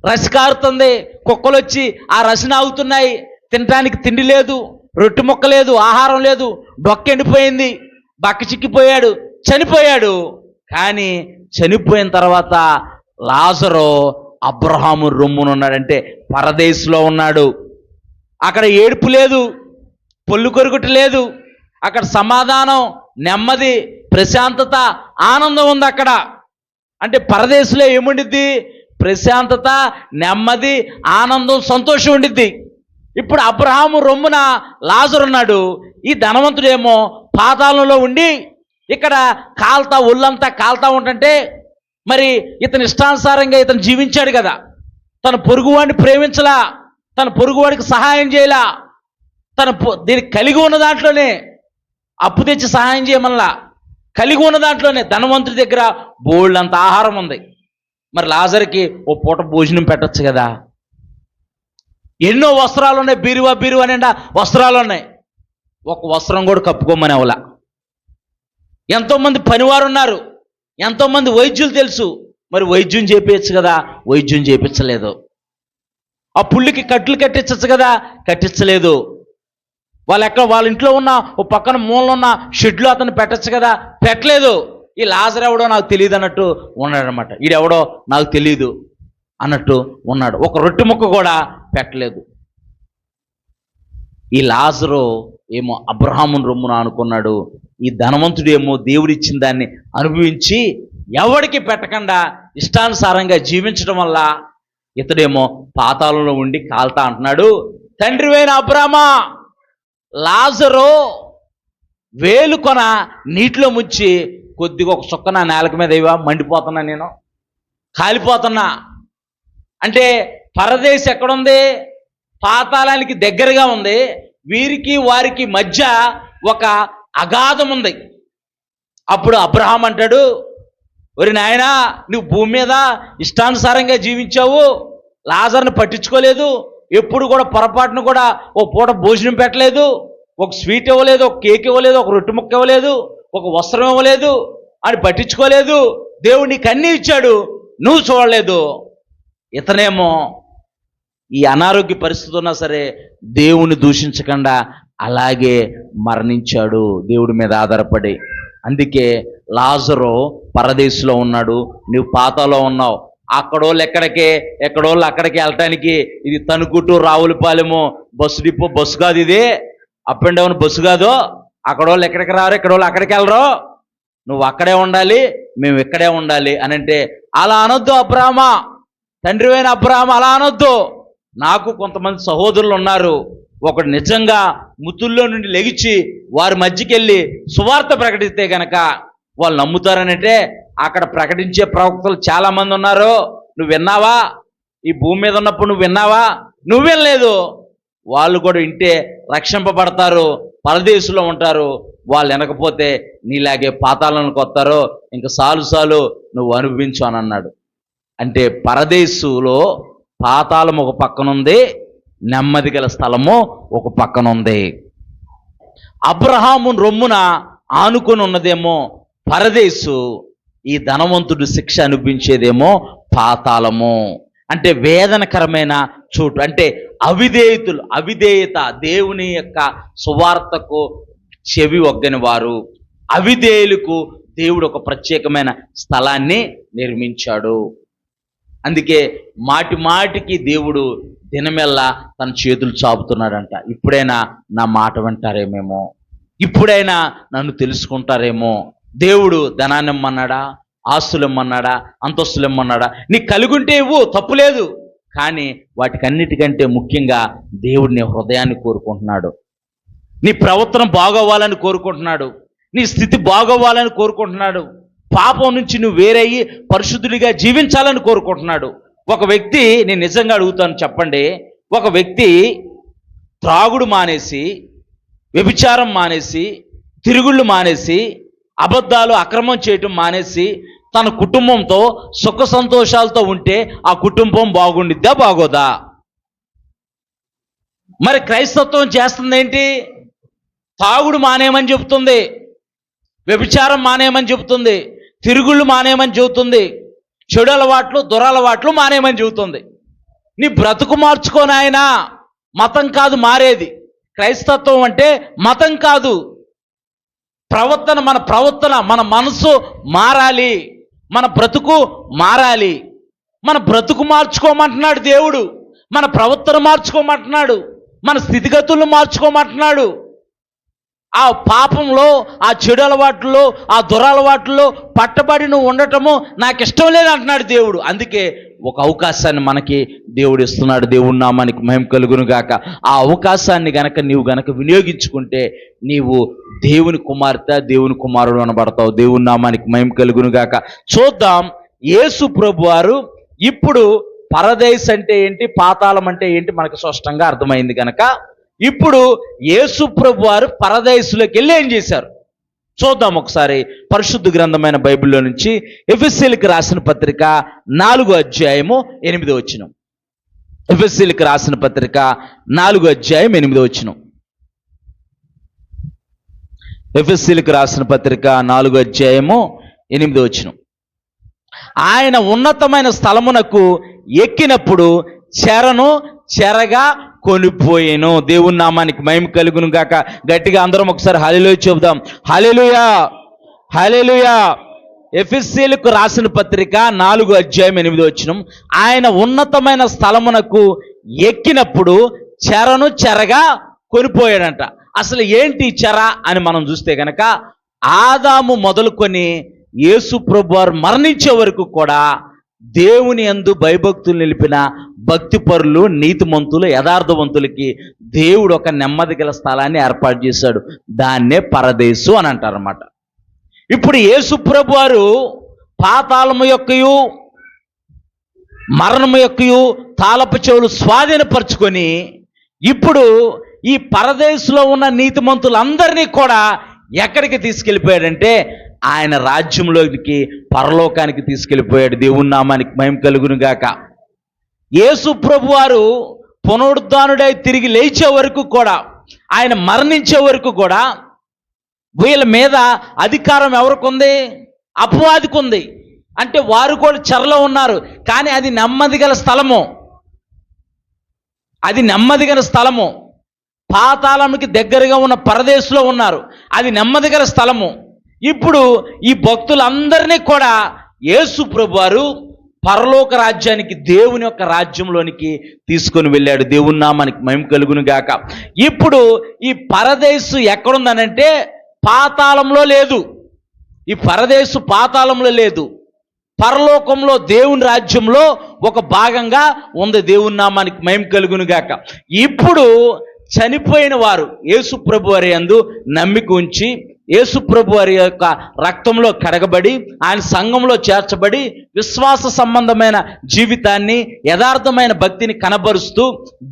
రసి కారుతుంది, కుక్కలు వచ్చి ఆ రసిని ఆగుతున్నాయి. తినడానికి తిండి లేదు, రొట్టె ముక్క లేదు, ఆహారం లేదు, డొక్కెండిపోయింది, బక్క చిక్కిపోయాడు, చనిపోయాడు. కానీ చనిపోయిన తర్వాత లాజరు అబ్రహాము రొమ్మునున్నాడంటే పరదేశంలో ఉన్నాడు. అక్కడ ఏడుపు లేదు, పొల్లు కొరుకుట లేదు, అక్కడ సమాధానం, నెమ్మది, ప్రశాంతత, ఆనందం ఉంది అక్కడ. అంటే పరదేశంలో ఏముండిద్ది? ప్రశాంతత, నెమ్మది, ఆనందం, సంతోషం ఉండిద్ది. ఇప్పుడు అబ్రహాము రొమ్మున లాజరు ఉన్నాడు. ఈ ధనవంతుడేమో పాతాళంలో ఉండి ఇక్కడ కాల్తా, ఒళ్ళంతా కాల్తా ఉంటుంటే, మరి ఇతని ఇష్టానుసారంగా ఇతను జీవించాడు కదా. తన పొరుగువాడిని ప్రేమించలా, తన పొరుగువాడికి సహాయం చేయలా, దీనికి కలిగి ఉన్న దాంట్లోనే అప్పు తెచ్చి సహాయం చేయమల్లా, కలిగి ఉన్న దాంట్లోనే ధనవంతుడి దగ్గర బోల్డంత ఆహారం ఉంది. మరి లాజర్కి ఓ పూట భోజనం పెట్టచ్చు కదా. ఎన్నో వస్త్రాలు ఉన్నాయి, బీరువా నిండా వస్త్రాలు ఉన్నాయి, ఒక వస్త్రం కూడా కప్పుకోమని అవలా. ఎంతోమంది పనివారు ఉన్నారు, ఎంతోమంది వైద్యులు తెలుసు, మరి వైద్యం చేపించచ్చు కదా, వైద్యం చేపించలేదు. ఆ పుల్లికి కట్లు కట్టించచ్చు కదా, కట్టించలేదు. వాళ్ళ ఇంట్లో ఉన్న ఓ పక్కన మూలలో ఉన్న షెడ్లో అతను పెట్టచ్చు కదా, పెట్టలేదు. ఈ లాజర్ ఎవడో నాకు తెలియదు అన్నట్టు ఉన్నాడనమాట. ఈడెవడో నాకు తెలియదు అన్నట్టు ఉన్నాడు. ఒక రొట్టె ముక్క కూడా పెట్టలేదు. ఈ లాజరు ఏమో అబ్రహామును రొమ్మున అనుకున్నాడు. ఈ ధనవంతుడు ఏమో దేవుడిచ్చిన దాన్ని అనుభవించి ఎవడికి పెట్టకుండా ఇష్టానుసారంగా జీవించడం వల్ల ఇతడేమో పాతాళంలో ఉండి కాల్తా అంటున్నాడు, తండ్రివైన అబ్రహామా, లాజరు వేలు కొన నీటిలో ముంచి కొద్దిగా ఒక చుక్క నా నేలకు మీద ఇవ్వ, మండిపోతున్నా, నేను కాలిపోతున్నా. అంటే పరదేశం ఎక్కడుంది? పాతాళానికి దగ్గరగా ఉంది. వీరికి వారికి మధ్య ఒక అగాధం ఉంది. అప్పుడు అబ్రహాం అంటాడు, ఒరి నాయనా, నువ్వు భూమి మీద ఇష్టానుసారంగా జీవించావు, లాజర్ని పట్టించుకోలేదు, ఎప్పుడు కూడా పొరపాటును కూడా ఓ పూట భోజనం పెట్టలేదు, ఒక స్వీట్ ఇవ్వలేదు, ఒక కేక్ ఇవ్వలేదు, ఒక రొట్టె ముక్క ఇవ్వలేదు, ఒక వస్త్రం ఇవ్వలేదు, అని పట్టించుకోలేదు. దేవుడు నీకు అన్నీ ఇచ్చాడు, నువ్వు చూడలేదు. ఇతనేమో ఈ అనారోగ్య పరిస్థితి ఉన్నా సరే దేవుని దూషించకుండా అలాగే మరణించాడు, దేవుడి మీద ఆధారపడి. అందుకే లాజరు పరదేశంలో ఉన్నాడు, నువ్వు పాతాలో ఉన్నావు. అక్కడోళ్ళు ఎక్కడోళ్ళు అక్కడికి వెళ్ళటానికి ఇది తణుకుటు రావులపాలెము బస్సు డిపో, బస్సు కాదు ఇది, అప్ అండ్ డౌన్ బస్సు కాదు. అక్కడోళ్ళు ఎక్కడికి రారు, ఎక్కడోళ్ళు అక్కడికి వెళ్ళరు, నువ్వు అక్కడే ఉండాలి, మేము ఇక్కడే ఉండాలి అని అంటే అలా అనొద్దు అబ్రహామా, తండ్రివైన అబ్రహామా, అలా అనొద్దు. నాకు కొంతమంది సహోదరులు ఉన్నారు, ఒకడు నిజంగా ముతుల్లో నుండి లెగిచి వారి మధ్యకి వెళ్ళి సువార్త ప్రకటిస్తే గనక వాళ్ళు నమ్ముతారనంటే అక్కడ ప్రకటించే ప్రవక్తలు చాలా మంది ఉన్నారు. నువ్వు విన్నావా? ఈ భూమి మీద ఉన్నప్పుడు నువ్వు విన్నావా? నువ్వు వినలేదు. వాళ్ళు కూడా వింటే రక్షింపబడతారు, పరదేశంలో ఉంటారు. వాళ్ళు వినకపోతే నీలాగే పాతాళానికి వస్తారు. ఇంకా సాలు నువ్వు అనుభవించు అని అన్నాడు. అంటే పరదేశంలో పాతాళం ఒక పక్కనుంది, నెమ్మది గల స్థలము ఒక పక్కనుంది. అబ్రహాము రొమ్మున ఆనుకొని ఉన్నదేమో పరదేశు, ఈ ధనవంతుడు శిక్ష అనిపించేదేమో పాతాళము. అంటే వేదనకరమైన చోటు. అంటే అవిధేయత, దేవుని యొక్క సువార్తకు చెవి ఒగ్గని వారు, అవిధేయులకు దేవుడు ఒక ప్రత్యేకమైన స్థలాన్ని నిర్మించాడు. అందుకే మాటి మాటికి దేవుడు దినమెల్లా తన చేతులు చాపుతున్నాడంట. ఇప్పుడైనా నా మాట వింటారేమేమో, ఇప్పుడైనా నన్ను తెలుసుకుంటారేమో. దేవుడు ధనాన్ని ఇమ్మన్నాడా, ఆస్తులు ఇమ్మన్నాడా, అంతస్తులు ఇమ్మన్నాడా? నీకు కలిగుంటే ఇవ్వు, తప్పులేదు. కానీ వాటికన్నిటికంటే ముఖ్యంగా దేవుడు నీ హృదయాన్ని కోరుకుంటున్నాడు. నీ ప్రవర్తన బాగోవాలని కోరుకుంటున్నాడు. నీ స్థితి బాగోవాలని కోరుకుంటున్నాడు. పాపం నుంచి నువ్వు వేరయ్యి పరిశుద్ధుడిగా జీవించాలని కోరుకుంటున్నాడు. ఒక వ్యక్తి, నేను నిజంగా అడుగుతాను చెప్పండి, ఒక వ్యక్తి త్రాగుడు మానేసి, వ్యభిచారం మానేసి, తిరుగుళ్ళు మానేసి, అబద్ధాలు అక్రమం చేయటం మానేసి తన కుటుంబంతో సుఖ సంతోషాలతో ఉంటే ఆ కుటుంబం బాగుండిద్దా, బాగోదా? మరి క్రైస్తత్వం చేస్తుంది ఏంటి? తాగుడు మానేయమని చెబుతుంది, వ్యభిచారం మానేయమని చెబుతుంది, తిరుగుళ్ళు మానేయమని చెబుతుంది, చెడు అలవాట్లు దురలవాట్లు మానేయమని చెబుతుంది. నీ బ్రతుకు మార్చుకోనాయనా. మతం కాదు మారేది. క్రైస్తత్వం అంటే మతం కాదు, ప్రవర్తన, మన మనసు మారాలి, మన బ్రతుకు మారాలి. మన బ్రతుకు మార్చుకోమంటున్నాడు దేవుడు, మన ప్రవర్తన మార్చుకోమంటున్నాడు, మన స్థితిగతులను మార్చుకోమంటున్నాడు. ఆ పాపంలో, ఆ చెడు అలవాట్లలో, ఆ దురలవాట్లలో పట్టబడి నువ్వు ఉండటము నాకు ఇష్టం లేదంటున్నాడు దేవుడు. అందుకే ఒక అవకాశాన్ని మనకి దేవుడు ఇస్తున్నాడు. దేవుడి నామానికి మహిమ కలుగును గాక. ఆ అవకాశాన్ని నీవు గనక వినియోగించుకుంటే నీవు దేవుని కుమార్తె, దేవుని కుమారుడు అనబడతావు. దేవుని నామానికి మహిమ కలుగును గాక. చూద్దాం, యేసు ప్రభు వారు ఇప్పుడు పరదేశ్ అంటే ఏంటి, పాతాళం అంటే ఏంటి మనకు స్పష్టంగా అర్థమైంది కనుక ఇప్పుడు యేసు ప్రభు వారు పరదేశులోకి వెళ్ళి ఏం చేశారు చూద్దాం ఒకసారి. పరిశుద్ధ గ్రంథమైన బైబిల్లో నుంచి ఎఫెసీయులకు రాసిన పత్రిక 4వ అధ్యాయము 8వ వచనం. ఎఫెసీయులకు రాసిన పత్రిక 4వ అధ్యాయం 8వ వచనం. ఎఫెసీయులకు రాసిన పత్రిక 4వ అధ్యాయము 8వ వచనం. ఆయన ఉన్నతమైన స్థలమునకు ఎక్కినప్పుడు చెరగా కొనిపోయేను. దేవుని నామానికి మహిమ కలుగును గాక. గట్టిగా అందరం ఒకసారి హల్లెలూయా చెబుదాం. హల్లెలూయా, హల్లెలూయా. ఎఫెసీయులకు రాసిన పత్రిక 4వ అధ్యాయం 8వ వచనం. ఆయన ఉన్నతమైన స్థలమునకు ఎక్కినప్పుడు చెరగా కొనిపోయాడంట. అసలు ఏంటి చెర అని మనం చూస్తే కనుక ఆదాము మొదలుకొని యేసు ప్రభు వారు మరణించే వరకు కూడా దేవుని యందు భయభక్తులు నిలిపిన భక్తిపరులు, నీతిమంతులు, యథార్థవంతులకి దేవుడు ఒక నెమ్మది గల స్థలాన్ని ఏర్పాటు చేశాడు. దాన్నే పరదేశు అని అంటారన్నమాట. ఇప్పుడు యేసు ప్రభు వారు పాతాళము యొక్కయు మరణము యొక్కయు తాళపు చెవులు స్వాధీనపరుచుకొని ఇప్పుడు ఈ పరదేశులో ఉన్న నీతిమంతులందరినీ కూడా ఎక్కడికి తీసుకెళ్ళిపోయాడంటే ఆయన రాజ్యంలోకి, పరలోకానికి తీసుకెళ్ళిపోయాడు. దేవుని నామానికి మహిమ కలుగును గాక. యేసు ప్రభు వారు పునరుద్ధానుడై తిరిగి లేచే వరకు కూడా, ఆయన మరణించే వరకు కూడా వీళ్ళ మీద అధికారం ఎవరికి ఉంది? అపవాదికి ఉంది. అంటే వారు కూడా చెరలో ఉన్నారు. కానీ అది నెమ్మది గల స్థలము, అది నెమ్మది గల స్థలము. పాతాళంకి దగ్గరగా ఉన్న పరదేశంలో ఉన్నారు, అది నెమ్మది గల స్థలము. ఇప్పుడు ఈ భక్తులందరినీ కూడా యేసు ప్రభు వారు పరలోక రాజ్యానికి, దేవుని యొక్క రాజ్యంలోనికి తీసుకొని వెళ్ళాడు. దేవుని నామానికి మహిమ కలుగును గాక. ఇప్పుడు ఈ పరదేశు ఎక్కడుందనంటే పాతాళంలో లేదు. ఈ పరదేశు పాతాళంలో లేదు, పరలోకంలో దేవుని రాజ్యంలో ఒక భాగంగా ఉంది. దేవుని నామానికి మహిమ కలుగును గాక. ఇప్పుడు చనిపోయిన వారు యేసు ప్రభు వారి యందు నమ్మిక ఉంచి, యేసు ప్రభు వారి యొక్క రక్తంలో కడగబడి, ఆయన సంఘంలో చేర్చబడి, విశ్వాస సంబంధమైన జీవితాన్ని, యథార్థమైన భక్తిని కనబరుస్తూ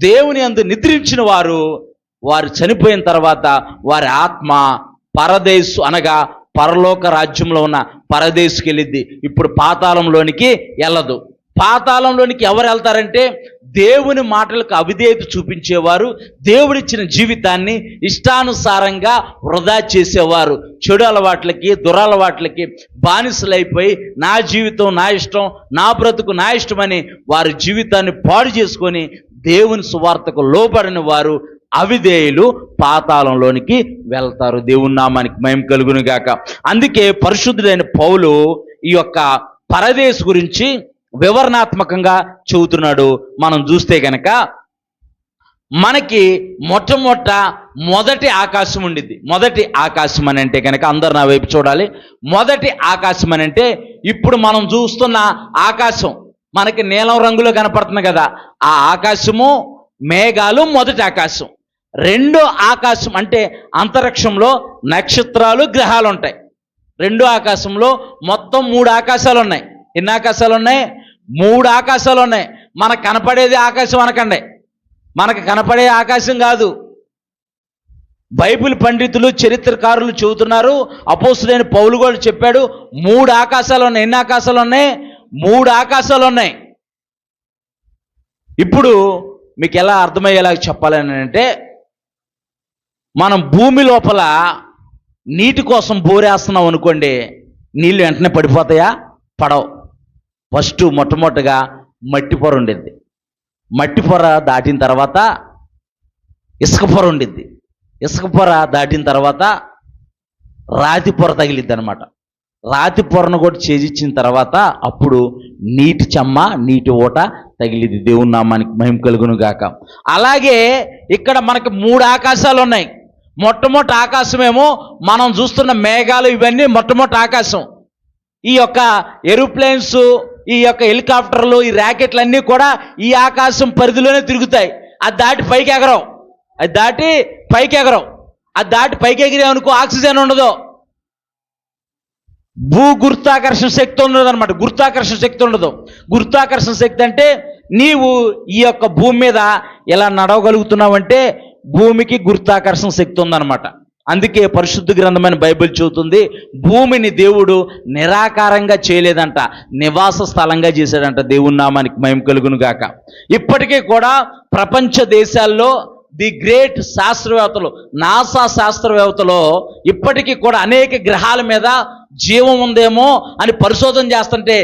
దేవుని యందు నిద్రించిన వారు చనిపోయిన తర్వాత వారి ఆత్మ పరదేశు అనగా పరలోక రాజ్యంలో ఉన్న పరదేశుకి వెళ్ళిద్ది. ఇప్పుడు పాతాళంలోనికి వెళ్ళదు. పాతాళంలోనికి ఎవరు వెళ్తారంటే దేవుని మాటలకు అవిధేయత చూపించేవారు, దేవుడిచ్చిన జీవితాన్ని ఇష్టానుసారంగా వృధా చేసేవారు, చెడు అలవాట్లకి, దురలవాట్లకి బానిసలైపోయి నా జీవితం నా ఇష్టం, నా బ్రతుకు నా ఇష్టమని వారి జీవితాన్ని పాడు చేసుకొని దేవుని సువార్తకు లోబడిన వారు, అవిధేయులు పాతాళంలోనికి వెళ్తారు. దేవుని నామానికి మహిమ కలుగును గాక. అందుకే పరిశుద్ధుడైన పౌలు ఈ యొక్క పరదేశు గురించి వివరణాత్మకంగా చెబుతున్నాడు. మనం చూస్తే కనుక మనకి మొదటి ఆకాశం ఉండిద్ది. మొదటి ఆకాశం అని అంటే కనుక అందరు నా వైపు చూడాలి. మొదటి ఆకాశం అని అంటే ఇప్పుడు మనం చూస్తున్న ఆకాశం మనకి నీలం రంగులో కనపడుతుంది కదా, ఆ ఆకాశము మేఘాలు మొదటి ఆకాశం. రెండో ఆకాశం అంటే అంతరిక్షంలో నక్షత్రాలు గ్రహాలు ఉంటాయి. రెండో ఆకాశంలో మొత్తం 3 ఆకాశాలు ఉన్నాయి. ఎన్ని ఆకాశాలు ఉన్నాయి? 3 ఆకాశాలు ఉన్నాయి. మనకు కనపడేది ఆకాశం అనకండి, మనకు కనపడే ఆకాశం కాదు. బైబిల్ పండితులు చరిత్రకారులు చెబుతున్నారు, అపోస్తులైన పౌలు కూడా చెప్పాడు, 3 ఆకాశాలు ఉన్నాయి. ఎన్ని ఆకాశాలు ఉన్నాయి? 3 ఆకాశాలు ఉన్నాయి. ఇప్పుడు మీకు ఎలా అర్థమయ్యేలా చెప్పాలని అంటే, మనం భూమి లోపల నీటి కోసం బోరేస్తున్నాం అనుకోండి, నీళ్ళు వెంటనే పడిపోతాయా? పడవు. ఫస్ట్ మొట్టమొదటిగా మట్టి పొర ఉండిద్ది. మట్టి పొర దాటిన తర్వాత ఇసుక పొర ఉండిద్ది. ఇసుక పొర దాటిన తర్వాత రాతి పొర తగిలిద్ది అనమాట. రాతి పొరను కూడా చేజిచ్చిన తర్వాత అప్పుడు నీటి చెమ్మ, నీటి ఓట తగిలిద్ది. దేవుని నామానికి మహిమ కలుగును గాక. అలాగే ఇక్కడ మనకి 3 ఆకాశాలు ఉన్నాయి. మొట్టమొదటి ఆకాశమేమో మనం చూస్తున్న మేఘాలు, ఇవన్నీ మొట్టమొదటి ఆకాశం. ఈ యొక్క ఏరోప్లేన్స్, ఈ యొక్క హెలికాప్టర్లు, ఈ ర్యాకెట్లన్నీ కూడా ఈ ఆకాశం పరిధిలోనే తిరుగుతాయి. అది దాటి పైకి ఎగరవు. అది దాటి పైకి ఎగిరామనుకో ఆక్సిజన్ ఉండదు. గురుత్వాకర్షణ శక్తి ఉండదు అనమాట. గురుత్వాకర్షణ శక్తి ఉండదు. గురుత్వాకర్షణ శక్తి అంటే నీవు ఈ యొక్క భూమి మీద ఎలా నడవగలుగుతున్నావంటే భూమికి గురుత్వాకర్షణ శక్తి ఉందన్నమాట. అందుకే పరిశుద్ధ గ్రంథమైన బైబిల్ చెబుతుంది, భూమిని దేవుడు నిరాకారంగా చేయలేదంట, నివాస స్థలంగా చేశాడంట. దేవుని నామానికి మహిమ కలుగును గాక. ఇప్పటికీ కూడా ప్రపంచ దేశాల్లో ది గ్రేట్ శాస్త్రవేత్తలు, నాసా శాస్త్రవేత్తలు ఇప్పటికీ కూడా అనేక గ్రహాల మీద జీవం ఉందేమో అని పరిశోధన చేస్తుంటే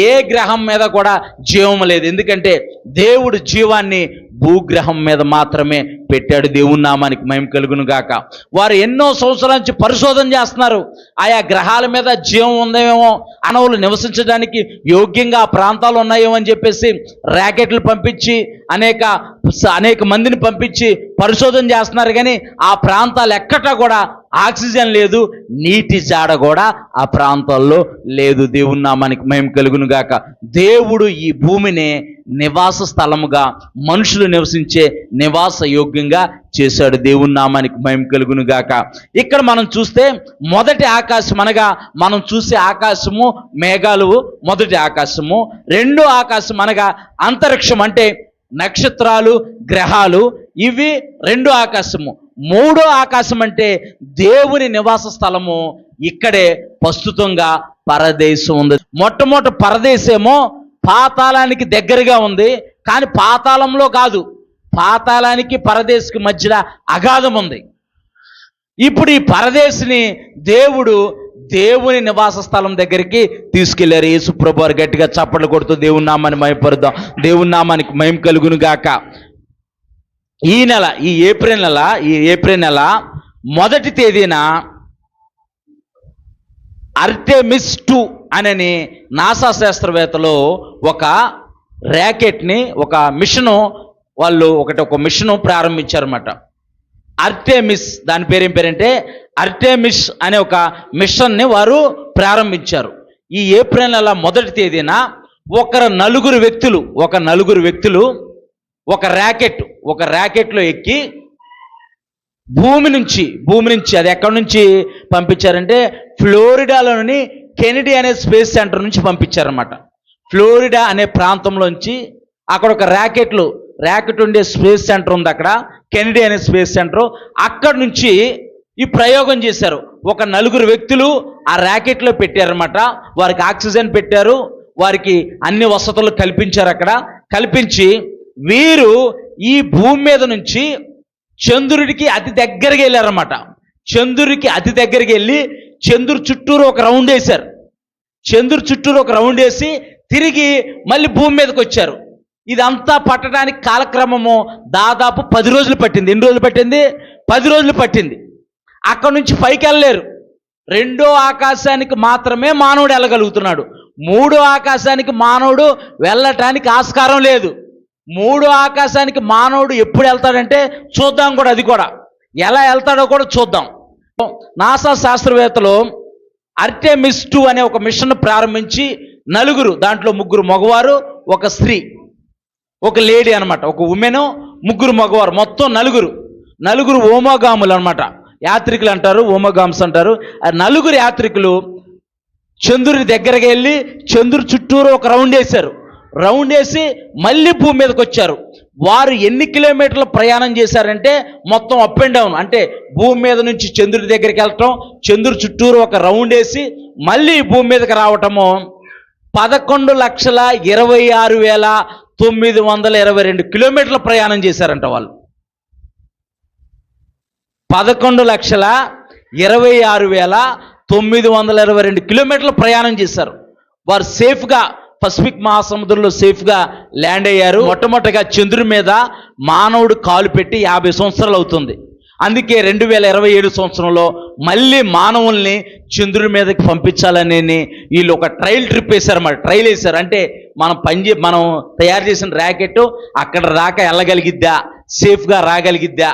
ఏ గ్రహం మీద కూడా జీవం లేదు. ఎందుకంటే దేవుడు జీవాన్ని భూగ్రహం మీద మాత్రమే పెట్టాడు. దేవుని నామానికి మహిమ కలుగును గాక. వారు ఎన్నో సంవత్సరాల నుంచి పరిశోధన చేస్తున్నారు. ఆయా గ్రహాల మీద జీవం ఉందేమో, మానవులు నివసించడానికి యోగ్యంగా ఆ ప్రాంతాలు ఉన్నాయేమో అని చెప్పేసి ర్యాకెట్లు పంపించి అనేక మందిని పంపించి పరిశోధన చేస్తున్నారు. కానీ ఆ ప్రాంతాలు ఎక్కడా కూడా ఆక్సిజన్ లేదు, నీటి జాడ కూడా ఆ ప్రాంతాల్లో లేదు. దేవుని నామానికి మహిమ కలుగును గాక. దేవుడు ఈ భూమిని నివాస స్థలముగా, మనుషులు నివసించే నివాస యోగ్యంగా చేశాడు. దేవుని నామానికి మహిమ కలుగును గాక. ఇక్కడ మనం చూస్తే మొదటి ఆకాశం అనగా మనం చూసే ఆకాశము మేఘాలు మొదటి ఆకాశము. రెండో ఆకాశం అనగా అంతరిక్షం అంటే నక్షత్రాలు గ్రహాలు, ఇవి రెండో ఆకాశము. మూడో ఆకాశం అంటే దేవుని నివాస స్థలము. ఇక్కడే ప్రస్తుతంగా పరదేశం ఉంది. మొట్టమొదటి పరదేశమేమో పాతాళానికి దగ్గరగా ఉంది, కానీ పాతాళంలో కాదు, పాతాళానికి పరదేశికి మధ్యలో అగాధం ఉంది. ఇప్పుడు ఈ పరదేశిని దేవుని నివాస స్థలం దగ్గరికి తీసుకెళ్లారు. యేసు ప్రభువు వారు గట్టిగా చప్పట్లు కొడుతూ దేవుని నామాన్ని మహిమపరుద్దాం. దేవుని నామానికి మహిమ కలుగును గాక. ఈ ఏప్రిల్ నెల మొదటి తేదీన ఆర్టెమిస్ 2 అనని నాసా శాస్త్రవేత్తలు ఒక ర్యాకెట్ని, ఒక మిషను, వాళ్ళు ఒక మిషను ప్రారంభించారన్నమాట. ఆర్టెమిస్, దాని పేరేం పేరంటే ఆర్టెమిస్ అనే ఒక మిషన్ని వారు ప్రారంభించారు. ఈ ఏప్రిల్ నెల మొదటి తేదీన నలుగురు వ్యక్తులు ఒక ర్యాకెట్లో ఎక్కి భూమి నుంచి అది ఎక్కడి నుంచి పంపించారంటే ఫ్లోరిడాలోని కెనడీ అనే స్పేస్ సెంటర్ నుంచి పంపించారన్నమాట. ఫ్లోరిడా అనే ప్రాంతంలోంచి అక్కడ ఒక ర్యాకెట్ ఉండే స్పేస్ సెంటర్ ఉంది, అక్కడ కెనడీ అనే స్పేస్ సెంటర్. అక్కడి నుంచి ఈ ప్రయోగం చేశారు. నలుగురు వ్యక్తులు ఆ ర్యాకెట్లో పెట్టారన్నమాట. వారికి ఆక్సిజన్ పెట్టారు, వారికి అన్ని వసతులు కల్పించారు. అక్కడ కల్పించి వీరు ఈ భూమి మీద నుంచి చంద్రుడికి అతి దగ్గరికి వెళ్ళారన్నమాట. చంద్రుడికి అతి దగ్గరికి వెళ్ళి చంద్రుడి చుట్టూరు ఒక రౌండ్ వేశారు. వేసి తిరిగి మళ్ళీ భూమి మీదకి వచ్చారు. ఇదంతా పట్టడానికి కాలక్రమము దాదాపు 10 రోజులు పట్టింది. ఎన్ని రోజులు పట్టింది? 10 రోజులు పట్టింది. అక్కడ నుంచి పైకి వెళ్ళలేరు. రెండో ఆకాశానికి మాత్రమే మానవుడు వెళ్ళగలుగుతున్నాడు. మూడో ఆకాశానికి మానవుడు వెళ్ళటానికి ఆస్కారం లేదు. మూడో ఆకాశానికి మానవుడు ఎప్పుడు వెళ్తాడంటే చూద్దాం కూడా, అది కూడా ఎలా వెళ్తాడో కూడా చూద్దాం. నాసా శాస్త్రవేత్తలు ఆర్టెమిస్ 2 అనే ఒక మిషన్ ప్రారంభించి నలుగురు, దాంట్లో 3 మగవారు, ఒక స్త్రీ, ఒక లేడీ అనమాట, ఒక ఉమెను, 3 మగవారు, మొత్తం నలుగురు ఓమోగాములు అనమాట, యాత్రికులు అంటారు, ఓమోగామ్స్ అంటారు. ఆ నలుగురు యాత్రికులు చంద్రుడి దగ్గరికి వెళ్ళి చంద్రుడి చుట్టూరు ఒక రౌండ్ వేసి మళ్ళీ భూమి మీదకి వచ్చారు. వారు ఎన్ని కిలోమీటర్ల ప్రయాణం చేశారంటే మొత్తం అప్ అండ్ డౌన్, అంటే భూమి మీద నుంచి చంద్రుడి దగ్గరికి వెళ్ళటం, చంద్రుడి చుట్టూరు ఒక రౌండ్ వేసి మళ్ళీ భూమి మీదకి రావటము 11,26,922 కిలోమీటర్ల ప్రయాణం చేశారంట వాళ్ళు. 11,26,922 కిలోమీటర్ల ప్రయాణం చేశారు. వారు సేఫ్గా పసిఫిక్ మహాసముద్రంలో సేఫ్గా ల్యాండ్ అయ్యారు. మొట్టమొదటిగా చంద్రుడి మీద మానవుడు కాలు పెట్టి 50 సంవత్సరాలు అవుతుంది. అందుకే 2027 సంవత్సరంలో మళ్ళీ మానవుల్ని చంద్రుడి మీదకి పంపించాలని వీళ్ళు ఒక ట్రయల్ వేశారు. అంటే మనం తయారు చేసిన ర్యాకెట్ అక్కడ రాక వెళ్ళగలిగిద్దా, సేఫ్గా రాగలిగిద్దా.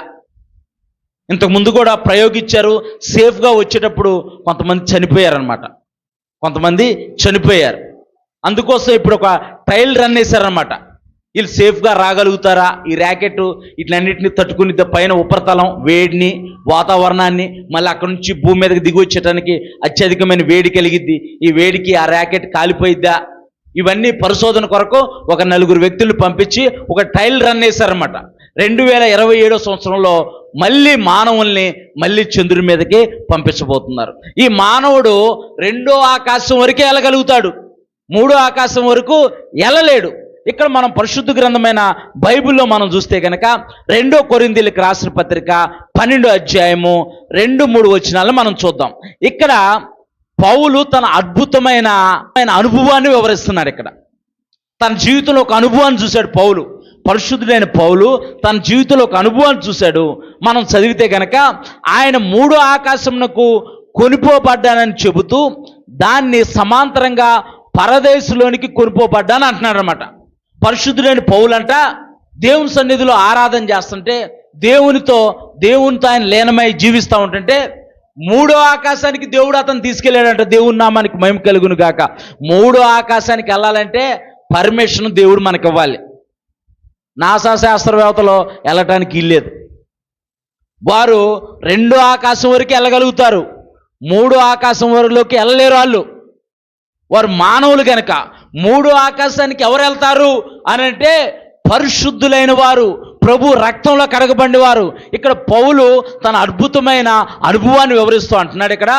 ఇంతకుముందు కూడా ప్రయోగించారు, సేఫ్గా వచ్చేటప్పుడు కొంతమంది చనిపోయారు. అందుకోసం ఇప్పుడు ఒక ట్రయల్ రన్ వేశారనమాట. వీళ్ళు సేఫ్గా రాగలుగుతారా, ఈ ర్యాకెట్ ఇట్లన్నింటినీ తట్టుకుని పైన ఉపరితలం వేడిని, వాతావరణాన్ని, మళ్ళీ అక్కడ నుంచి భూమి మీదకి దిగి వచ్చేటానికి అత్యధికమైన వేడి కలిగిద్ది, ఈ వేడికి ఆ ర్యాకెట్ కాలిపోయిద్దా, ఇవన్నీ పరిశోధన కొరకు ఒక 4 వ్యక్తులు పంపించి ఒక ట్రయల్ రన్ వేశారనమాట. 2027 సంవత్సరంలో మళ్ళీ మానవుల్ని మళ్ళీ చంద్రుడి మీదకి పంపించబోతున్నారు. ఈ మానవుడు 2వ ఆకాశం వరకే వెళ్ళగలుగుతాడు, 3వ ఆకాశం వరకు వెళ్ళలేడు. ఇక్కడ మనం పరిశుద్ధ గ్రంథమైన బైబిల్లో మనం చూస్తే కనుక 2 కొరింథీయులకు రాసిన పత్రిక 12వ అధ్యాయము 2-3 వచనాలను మనం చూద్దాం. ఇక్కడ పౌలు తన అద్భుతమైన అనుభవాన్ని వివరిస్తున్నాడు. ఇక్కడ తన జీవితంలో ఒక అనుభవాన్ని చూశాడు పౌలు. పరిశుద్ధుడైన పౌలు తన జీవితంలో ఒక అనుభవాన్ని చూశాడు. మనం చదివితే కనుక ఆయన 3వ ఆకాశమునకు కొనిపోబడ్డానని చెబుతూ దాన్ని సమాంతరంగా పరదేశంలోనికి కొనిపోబడ్డాను అంటున్నాడు అనమాట. పరిశుద్ధుడైన పౌలంట దేవుని సన్నిధిలో ఆరాధన చేస్తుంటే, దేవునితో ఆయన లీనమై జీవిస్తూ ఉంటుంటే 3వ ఆకాశానికి దేవుడు అతను తీసుకెళ్ళాడంట. దేవుని నామానికి మహిమ కలుగును గాక. 3వ ఆకాశానికి వెళ్ళాలంటే పర్మిషన్ దేవుడు మనకి ఇవ్వాలి. నాసా శాస్త్రవేత్తలు వెళ్ళటానికి ఇల్లేదు. వారు 2వ ఆకాశం వరకు వెళ్ళగలుగుతారు, 3వ ఆకాశం వరకులోకి వెళ్ళలేరు. వారు మానవులు కనుక 3వ ఆకాశానికి ఎవరు వెళ్తారు అని అంటే పరిశుద్ధులైన వారు, ప్రభు రక్తంలో కడగబడిన వారు. ఇక్కడ పౌలు తన అద్భుతమైన అనుభవాన్ని వివరిస్తూ అంటున్నాడు. ఇక్కడ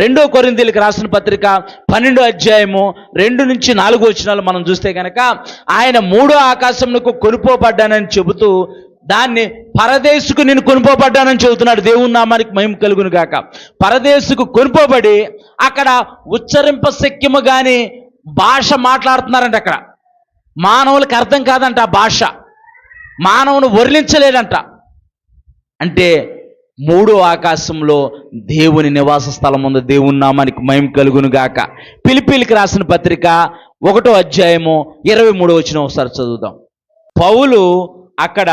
2 కొరింథీయులకు రాసిన పత్రిక 12వ అధ్యాయము 2-4 వచనాలు మనం చూస్తే కనుక ఆయన 3వ ఆకాశమునకు కొనిపోబడ్డానని చెబుతూ దాన్ని పరదేశుకు నేను కొనిపోబడ్డానని చెబుతున్నాడు. దేవుని నామానికి మహిమ కలుగును గాక. పరదేశుకు కొనిపోబడి అక్కడ ఉచ్చరింప శక్యము గాని భాష మాట్లాడుతున్నారంట. అక్కడ మానవులకు అర్థం కాదంట ఆ భాష, మానవుని వర్ణించలేదంట. అంటే 3వ ఆకాశంలో దేవుని నివాస స్థలం ఉంది. దేవుని నామానికి మహిమ కలుగును గాక. ఫిలిప్పీయులకు రాసిన పత్రిక 1వ అధ్యాయము 23వ వచనం ఒకసారి చదువుదాం. పౌలు అక్కడ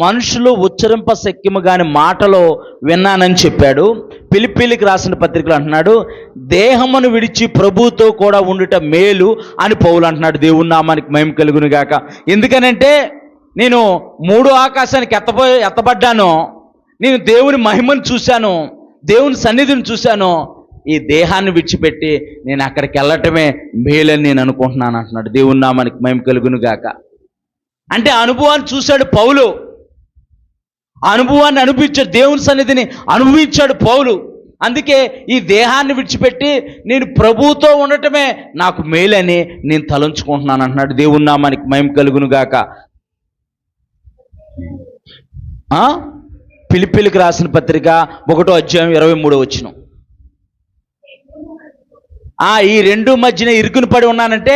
మనుషులు ఉచ్చరింప శక్యము గాని మాటలో విన్నానని చెప్పాడు. ఫిలిప్పీయులకు రాసిన పత్రికలు అంటున్నాడు, దేహమును విడిచి ప్రభువుతో కూడా ఉండుట మేలు అని పౌలు అంటున్నాడు. దేవుని నామానికి మహిమ కలుగును గాక. ఎందుకనంటే నేను 3వ ఆకాశానికి ఎత్తబడ్డాను, నేను దేవుని మహిమను చూశాను, దేవుని సన్నిధిని చూశాను, ఈ దేహాన్ని విడిచిపెట్టి నేను అక్కడికి వెళ్ళటమే మేలని నేను అనుకుంటున్నాను అంటున్నాడు. దేవుని నామానికి మహిమ కలుగును గాక. అంటే అనుభవాన్ని చూశాడు పౌలు, అనుభవాన్ని అనిపించాడు, దేవుని సన్నిధిని అనుభవించాడు పౌలు. అందుకే ఈ దేహాన్ని విడిచిపెట్టి నేను ప్రభువుతో ఉండటమే నాకు మేలని నేను తలంచుకుంటున్నాను అంటున్నాడు. దేవుని నామానికి మహిమ కలుగును గాక. ఫిలిప్పీయులకు రాసిన పత్రిక 1వ అధ్యాయం 23వ వచనం. ఈ 2 మధ్యన ఇరుకుని పడి ఉన్నానంటే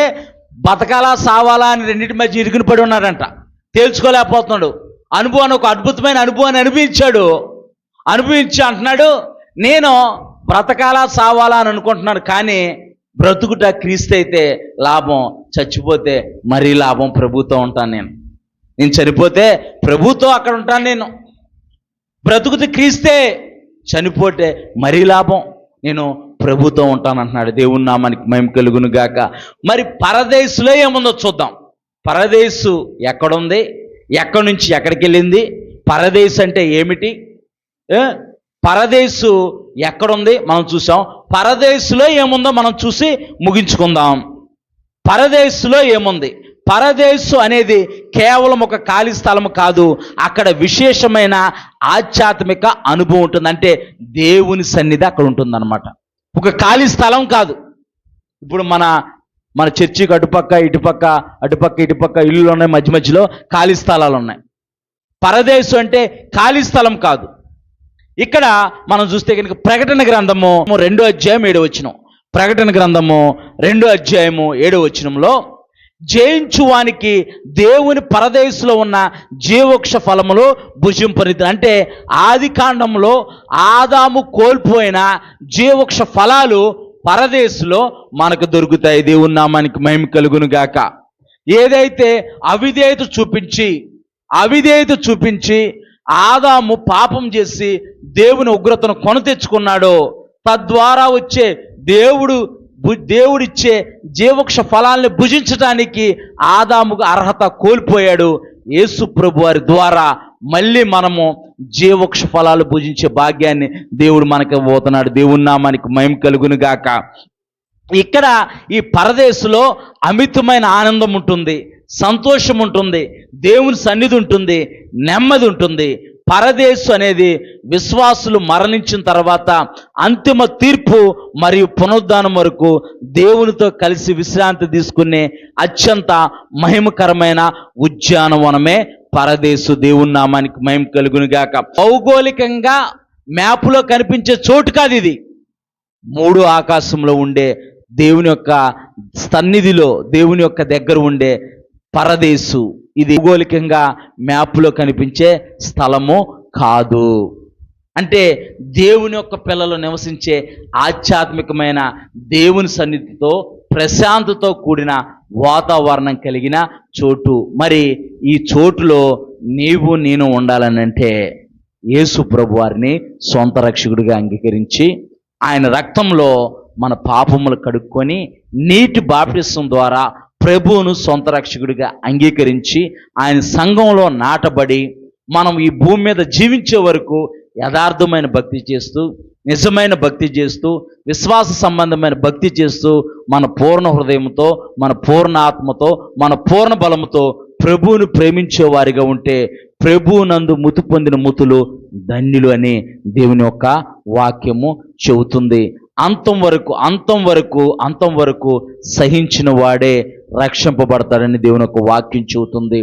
బతకాలా సావాలా అని 2 మధ్య ఇరుకుని పడి ఉన్నాడంట. తేల్చుకోలేకపోతున్నాడు. అనుభవాన్ని, ఒక అద్భుతమైన అనుభవాన్ని అనుభవించి అంటున్నాడు, నేను బ్రతకాలా సావాలా అని అనుకుంటున్నాను, కానీ బ్రతుకుట క్రీస్తు అయితే లాభం, చచ్చిపోతే మరీ లాభం. ప్రభుతో ఉంటాను నేను చనిపోతే ప్రభుతో అక్కడ ఉంటాను. నేను బ్రతుకుతే క్రీస్తే, చనిపోతే మరీ లాభం, నేను ప్రభుతో ఉంటాను అంటున్నాడు. దేవుని నామానికి మహిమ కలుగును గాక. మరి పరదేశులో ఏముందో చూద్దాం. పరదేశు ఎక్కడుంది, ఎక్కడి నుంచి ఎక్కడికి వెళ్ళింది, పరదేశు అంటే ఏమిటి, పరదేశు ఎక్కడుంది మనం చూసాం. పరదేశులో ఏముందో మనం చూసి ముగించుకుందాం. పరదేశులో ఏముంది? పరదేశు అనేది కేవలం ఒక ఖాళీ స్థలం కాదు, అక్కడ విశేషమైన ఆధ్యాత్మిక అనుభవం ఉంటుంది. అంటే దేవుని సన్నిధి అక్కడ ఉంటుందన్నమాట. ఒక ఖాళీ స్థలం కాదు. ఇప్పుడు మన చర్చికి అటుపక్క ఇటుపక్క ఇల్లులు ఉన్నాయి, మధ్య మధ్యలో ఖాళీ స్థలాలు ఉన్నాయి. పరదేశు అంటే ఖాళీ స్థలం కాదు. ఇక్కడ మనం చూస్తే కనుక ప్రకటన గ్రంథము 2వ అధ్యాయం 7వ వచనం, ప్రకటన గ్రంథము 2వ అధ్యాయము 7వ వచనంలో, జయించువానికి దేవుని పరదేశులో ఉన్న జీవవృక్ష ఫలములు భుజింపనిది. అంటే ఆది కాండంలో ఆదాము కోల్పోయిన జీవవృక్ష ఫలాలు పరదేశులో మనకు దొరుకుతాయి. దేవుని నామానికి మహిమ కలుగును గాక. ఏదైతే అవిధేయత చూపించి ఆదాము పాపం చేసి దేవుని ఉగ్రతను కొని తెచ్చుకున్నాడో, తద్వారా వచ్చే దేవుడిచ్చే జీవవృక్ష ఫలాల్ని భుజించడానికి ఆదాముకు అర్హత కోల్పోయాడు. యేసు ప్రభు వారి ద్వారా మళ్ళీ మనము జీవవృక్ష ఫలాలు భుజించే భాగ్యాన్ని దేవుడు మనకి ఇవ్వబోతున్నాడు. దేవుని నామానికి మహిమ కలుగును గాక. ఇక్కడ ఈ పరదేశులో అమితమైన ఆనందం ఉంటుంది, సంతోషం ఉంటుంది, దేవుని సన్నిధి ఉంటుంది, నెమ్మది ఉంటుంది. పరదేశు అనేది విశ్వాసులు మరణించిన తర్వాత అంతిమ తీర్పు మరియు పునరుద్ధానం వరకు దేవునితో కలిసి విశ్రాంతి తీసుకునే అత్యంత మహిమకరమైన ఉద్యానవనమే పరదేశు. దేవుని నామానికి మహిమ కలుగును గాక. భౌగోళికంగా మ్యాప్లో కనిపించే చోటు కాదు ఇది. 3 ఆకాశంలో ఉండే దేవుని యొక్క సన్నిధిలో, దేవుని యొక్క దగ్గర ఉండే పరదేశు. ఇది భౌగోళికంగా మ్యాప్లో కనిపించే స్థలము కాదు. అంటే దేవుని యొక్క పిల్లలు నివసించే ఆధ్యాత్మికమైన దేవుని సన్నిధితో ప్రశాంతతో కూడిన వాతావరణం కలిగిన చోటు. మరి ఈ చోటులో నీవు నేను ఉండాలనంటే యేసు ప్రభు వారిని సొంత రక్షకుడిగా అంగీకరించి ఆయన రక్తంలో మన పాపములు కడుక్కొని నీటి బాప్టిసం ద్వారా ప్రభువును సొంత రక్షకుడిగా అంగీకరించి ఆయన సంఘంలో నాటబడి మనం ఈ భూమి మీద జీవించే వరకు యథార్థమైన భక్తి చేస్తూ, నిజమైన భక్తి చేస్తూ, విశ్వాస సంబంధమైన భక్తి చేస్తూ, మన పూర్ణ హృదయంతో, మన పూర్ణ ఆత్మతో, మన పూర్ణ బలముతో ప్రభువును ప్రేమించే వారిగా ఉంటే ప్రభువునందు మృతి పొందిన మృతులు ధన్యులు అని దేవుని యొక్క వాక్యము చెబుతుంది. అంతం వరకు సహించిన వాడే రక్షింపబడతాడని దేవుని యొక్క వాక్యం చెబుతుంది.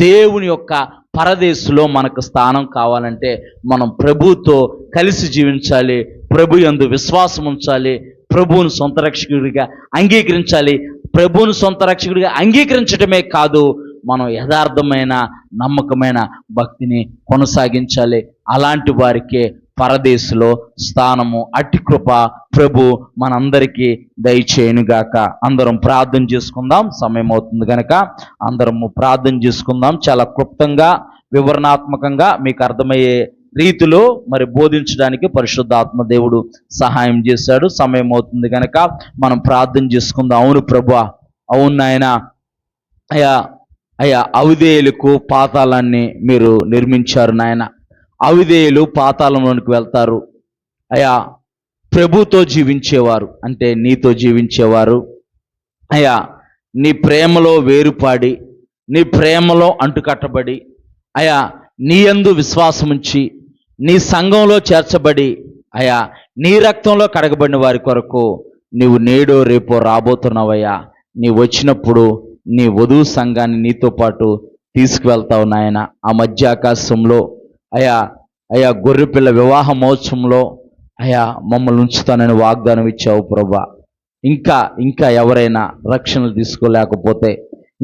దేవుని యొక్క పరదేశులో మనకు స్థానం కావాలంటే మనం ప్రభువుతో కలిసి జీవించాలి, ప్రభు యందు విశ్వాసం ఉంచాలి, ప్రభువును సొంత రక్షకుడిగా అంగీకరించాలి. ప్రభువును సొంత రక్షకుడిగా అంగీకరించడమే కాదు, మనం యథార్థమైన నమ్మకమైన భక్తిని కొనసాగించాలి. అలాంటి వారికే పరదేశులో స్థానము. అట్టి కృప ప్రభు మనందరికీ దయచేయునుగాక. అందరం ప్రార్థన చేసుకుందాం. సమయం అవుతుంది కనుక అందరము ప్రార్థన చేసుకుందాం. చాలా క్లుప్తంగా, వివరణాత్మకంగా మీకు అర్థమయ్యే రీతిలో మరి బోధించడానికి పరిశుద్ధాత్మ దేవుడు సహాయం చేశాడు. సమయం అవుతుంది కనుక మనం ప్రార్థన చేసుకుందాం. అవును ప్రభువా, అవును నాయనా, అయ్యా అవిధేయులకు పాతాళాన్ని మీరు నిర్మించారు నాయన. అవిధేయులు పాతాళంలోనికి వెళ్తారు. అయ్యా ప్రభుతో జీవించేవారు అంటే నీతో జీవించేవారు అయ్యా నీ ప్రేమలో వేరుపాడి, నీ ప్రేమలో అంటుకట్టబడి, అయ్యా నీ యందు విశ్వాసముంచి నీ సంఘంలో చేర్చబడి, అయ్యా నీ రక్తంలో కడగబడిన వారి కొరకు నీవు నేడో రేపో రాబోతున్నావయ్యా. నీ వచ్చినప్పుడు నీ వధువు సంఘాన్ని నీతో పాటు తీసుకువెళ్తావు నాయన. ఆ మధ్య ఆకాశంలో అయ్యా గొర్రెపిల్ల వివాహ మహోత్సవంలో అయ్యా మమ్మల్ని ఉంచుతానని వాగ్దానం ఇచ్చావు ప్రభా. ఇంకా ఎవరైనా రక్షణలు తీసుకోలేకపోతే,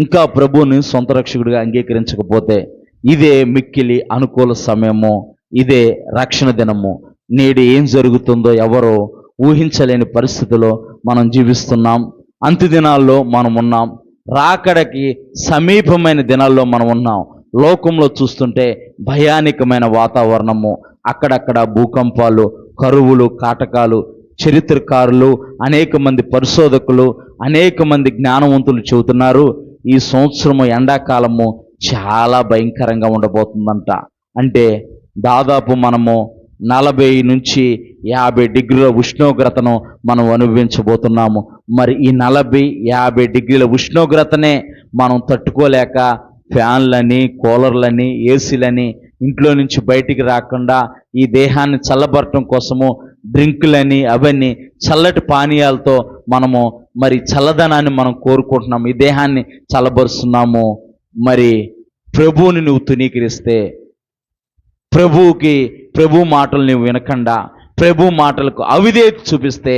ఇంకా ప్రభువుని సొంత రక్షకుడిగా అంగీకరించకపోతే, ఇదే మిక్కిలి అనుకూల సమయము, ఇదే రక్షణ దినము. నేడు ఏం జరుగుతుందో ఎవరో ఊహించలేని పరిస్థితిలో మనం జీవిస్తున్నాం. అంత్య దినాల్లో మనం ఉన్నాం. రాకడకి సమీపమైన దినాల్లో మనం ఉన్నాం. లోకంలో చూస్తుంటే భయానకమైన వాతావరణము, అక్కడక్కడ భూకంపాలు, కరువులు, కాటకాలు. చరిత్రకారులు, అనేక మంది పరిశోధకులు, అనేక మంది జ్ఞానవంతులు చెబుతున్నారు ఈ సంవత్సరము ఎండాకాలము చాలా భయంకరంగా ఉండబోతుందంట. అంటే దాదాపు మనము 40 నుంచి 50 డిగ్రీల ఉష్ణోగ్రతను మనం అనుభవించబోతున్నాము. మరి ఈ 40-50 డిగ్రీల ఉష్ణోగ్రతనే మనం తట్టుకోలేక ఫ్యాన్లని, కూలర్లని, ఏసీలని, ఇంట్లో నుంచి బయటికి రాకుండా ఈ దేహాన్ని చల్లబరటం కోసము డ్రింకులని, అవన్నీ చల్లటి పానీయాలతో మనము మరి చల్లదనాన్ని మనం కోరుకుంటున్నాము. ఈ దేహాన్ని చల్లబరుస్తున్నాము. మరి ప్రభువుని నువ్వు తునీకరిస్తే, ప్రభు మాటలు నువ్వు వినకుండా ప్రభు మాటలకు అవిధేయత చూపిస్తే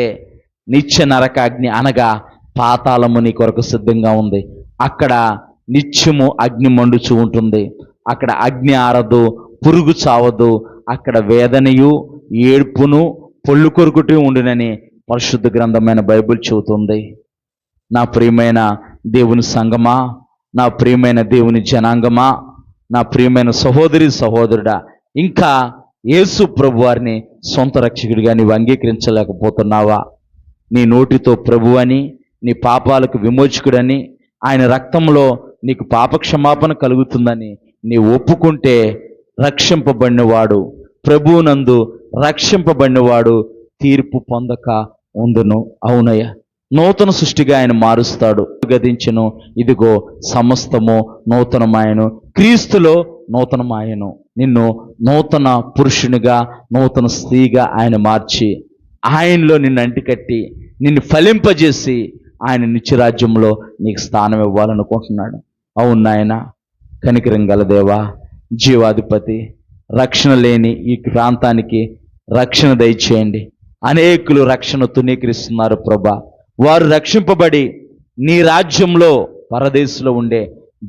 నిత్య నరకాగ్ని అనగా పాతాళము నీ కొరకు సిద్ధంగా ఉంది. అక్కడ నిత్యము అగ్ని మండుచూ ఉంటుంది. అక్కడ అగ్ని ఆరదు, పురుగు చావదు. అక్కడ వేదనయు ఏడ్పును పొల్లు కొరుకుతూ ఉండునని పరిశుద్ధ గ్రంథమైన బైబిల్ చెబుతుంది. నా ప్రియమైన దేవుని సంగమా, నా ప్రియమైన దేవుని జనాంగమా, నా ప్రియమైన సహోదరి సహోదరుడా, ఇంకా యేసు ప్రభు వారిని సొంత రక్షకుడిగా నీవు అంగీకరించలేకపోతున్నావా? నీ నోటితో ప్రభు అని, నీ పాపాలకు విమోచకుడని, ఆయన రక్తంలో నీకు పాపక్షమాపణ కలుగుతుందని నీ ఒప్పుకుంటే రక్షింపబడినవాడు, ప్రభువునందు రక్షింపబడినవాడు తీర్పు పొందక ఉండును. అవునయ్య, నూతన సృష్టిగా ఆయన మారుస్తాడు. గదించును, ఇదిగో సమస్తము నూతనమాయను, క్రీస్తులో నూతనమాయను. నిన్ను నూతన పురుషునిగా, నూతన స్త్రీగా ఆయన మార్చి ఆయనలో నిన్ను అంటికట్టి నిన్ను ఫలింపజేసి ఆయన నిత్యరాజ్యంలో నీకు స్థానం ఇవ్వాలనుకుంటున్నాడు. అవును నాయన, కనికరం గల దేవా, జీవాధిపతి, రక్షణ లేని ఈ ప్రాంతానికి రక్షణ దయచేయండి. అనేకులు రక్షణ తునీకరిస్తున్నారు ప్రభా. వారు రక్షింపబడి నీ రాజ్యంలో పరదేశంలో ఉండే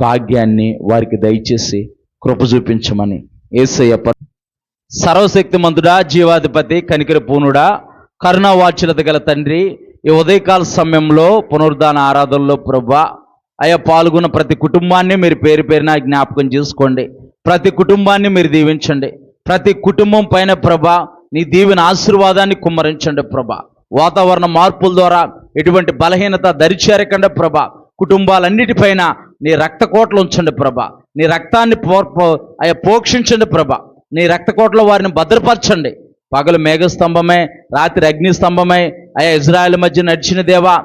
భాగ్యాన్ని వారికి దయచేసి కృప చూపించమని యేసయ్య. సర్వశక్తిమంతుడా, జీవాధిపతి, కనికర పూర్ణుడా, కరుణావాత్సల్యత గల తండ్రి, ఈ ఉదయకాల సమయంలో పునరుద్ధాన ఆరాధనలో ప్రభా అయ్యా పాల్గొన్న ప్రతి కుటుంబాన్ని మీరు పేరు పేరున జ్ఞాపకం చేసుకోండి. ప్రతి కుటుంబాన్ని మీరు దీవించండి. ప్రతి కుటుంబం పైన ప్రభా నీ దీవెన ఆశీర్వాదాన్ని కుమ్మరించండి ప్రభా. వాతావరణ మార్పుల ద్వారా ఎటువంటి బలహీనత దరిచేరకండి ప్రభా. కుటుంబాలన్నిటిపైన నీ రక్తకోటలు ఉంచండి ప్రభా. నీ రక్తాన్ని పోక్షించండి ప్రభా. నీ రక్తకోటలో వారిని భద్రపరచండి. పగలు మేఘస్తంభమై, రాత్రి అగ్నిస్తంభమై అయ్యా ఇజ్రాయెల్ మధ్య నడిచిన దేవా,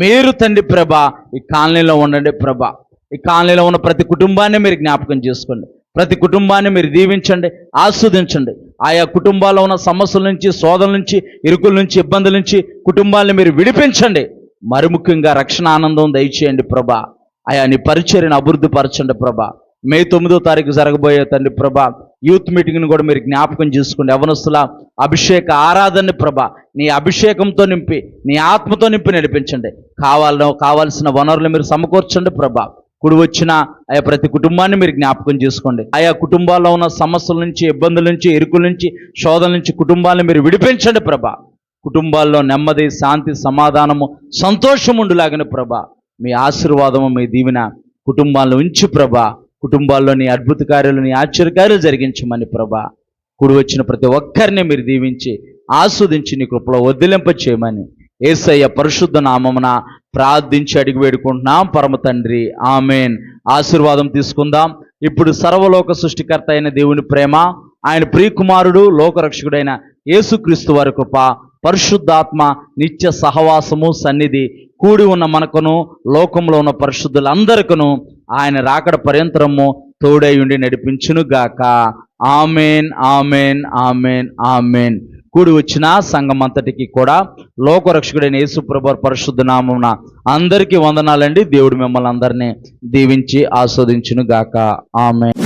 మీరు తండ్రి ప్రభా ఈ కాలనీలో ఉండండి ప్రభా. ఈ కాలనీలో ఉన్న ప్రతి కుటుంబాన్ని మీరు జ్ఞాపకం చేసుకోండి. ప్రతి కుటుంబాన్ని మీరు దీవించండి, ఆస్వాదించండి. ఆయా కుటుంబాల్లో ఉన్న సమస్యల నుంచి, శోధనల నుంచి, ఇరుకుల నుంచి, ఇబ్బందుల నుంచి కుటుంబాలను మీరు విడిపించండి. మరి ముఖ్యంగా రక్షణ ఆనందం దయచేయండి ప్రభా. ఆయా నీ పరిచర్యను అభివృద్ధి పరచండి ప్రభా. మే 9వ తారీఖు జరగబోయే తండ్రి ప్రభా యూత్ మీటింగ్ను కూడా మీరు జ్ఞాపకం చేసుకోండి. యవనస్తుల అభిషేక ఆరాధన ప్రభా నీ అభిషేకంతో నింపి, నీ ఆత్మతో నింపి నడిపించండి. కావాల్సిన వనరులు మీరు సమకూర్చండి ప్రభా. కుడి వచ్చిన ఆయా ప్రతి కుటుంబాన్ని మీరు జ్ఞాపకం చేసుకోండి. ఆయా కుటుంబాల్లో ఉన్న సమస్యల నుంచి, ఇబ్బందుల నుంచి, ఇరుకుల నుంచి, శోధన నుంచి కుటుంబాలను మీరు విడిపించండి ప్రభా. కుటుంబాల్లో నెమ్మది, శాంతి, సమాధానము, సంతోషం ఉండులాగని ప్రభా మీ ఆశీర్వాదము, మీ దీవెన కుటుంబాలను ఉంచి ప్రభా. కుటుంబాల్లో నీ అద్భుత కార్యాలు, నీ ఆశ్చర్యకార్యాలు జరిగించమని ప్రభా. కుడి వచ్చిన ప్రతి ఒక్కరిని మీరు దీవించి ఆస్వాదించి నీ కృపలో వదిలింప చేయమని యేసయ్య పరిశుద్ధ నామమున ప్రార్థించి అడిగి వేడుకుంటున్నాం పరమ తండ్రి, ఆమెన్. ఆశీర్వాదం తీసుకుందాం. ఇప్పుడు సర్వలోక సృష్టికర్త అయిన దేవుని ప్రేమ, ఆయన ప్రియకుమారుడు లోకరక్షకుడైన యేసుక్రీస్తు వారి కృప, పరిశుద్ధాత్మ నిత్య సహవాసము, సన్నిధి కూడి ఉన్న మనకును, లోకంలో ఉన్న పరిశుద్ధులందరికను ఆయన రాకడ పర్యంతరము తోడై ఉండి నడిపించును గాక. Amen, amen, amen, amen. కూడి వచ్చిన సంఘం అంతటికి కూడా లోకరక్షకుడైన యేసు ప్రభువు పరిశుద్ధ నామమున అందరికీ వందనాలండి. దేవుడు మిమ్మల్ని అందరినీ దీవించి ఆస్వాదించును గాక. ఆమెన్.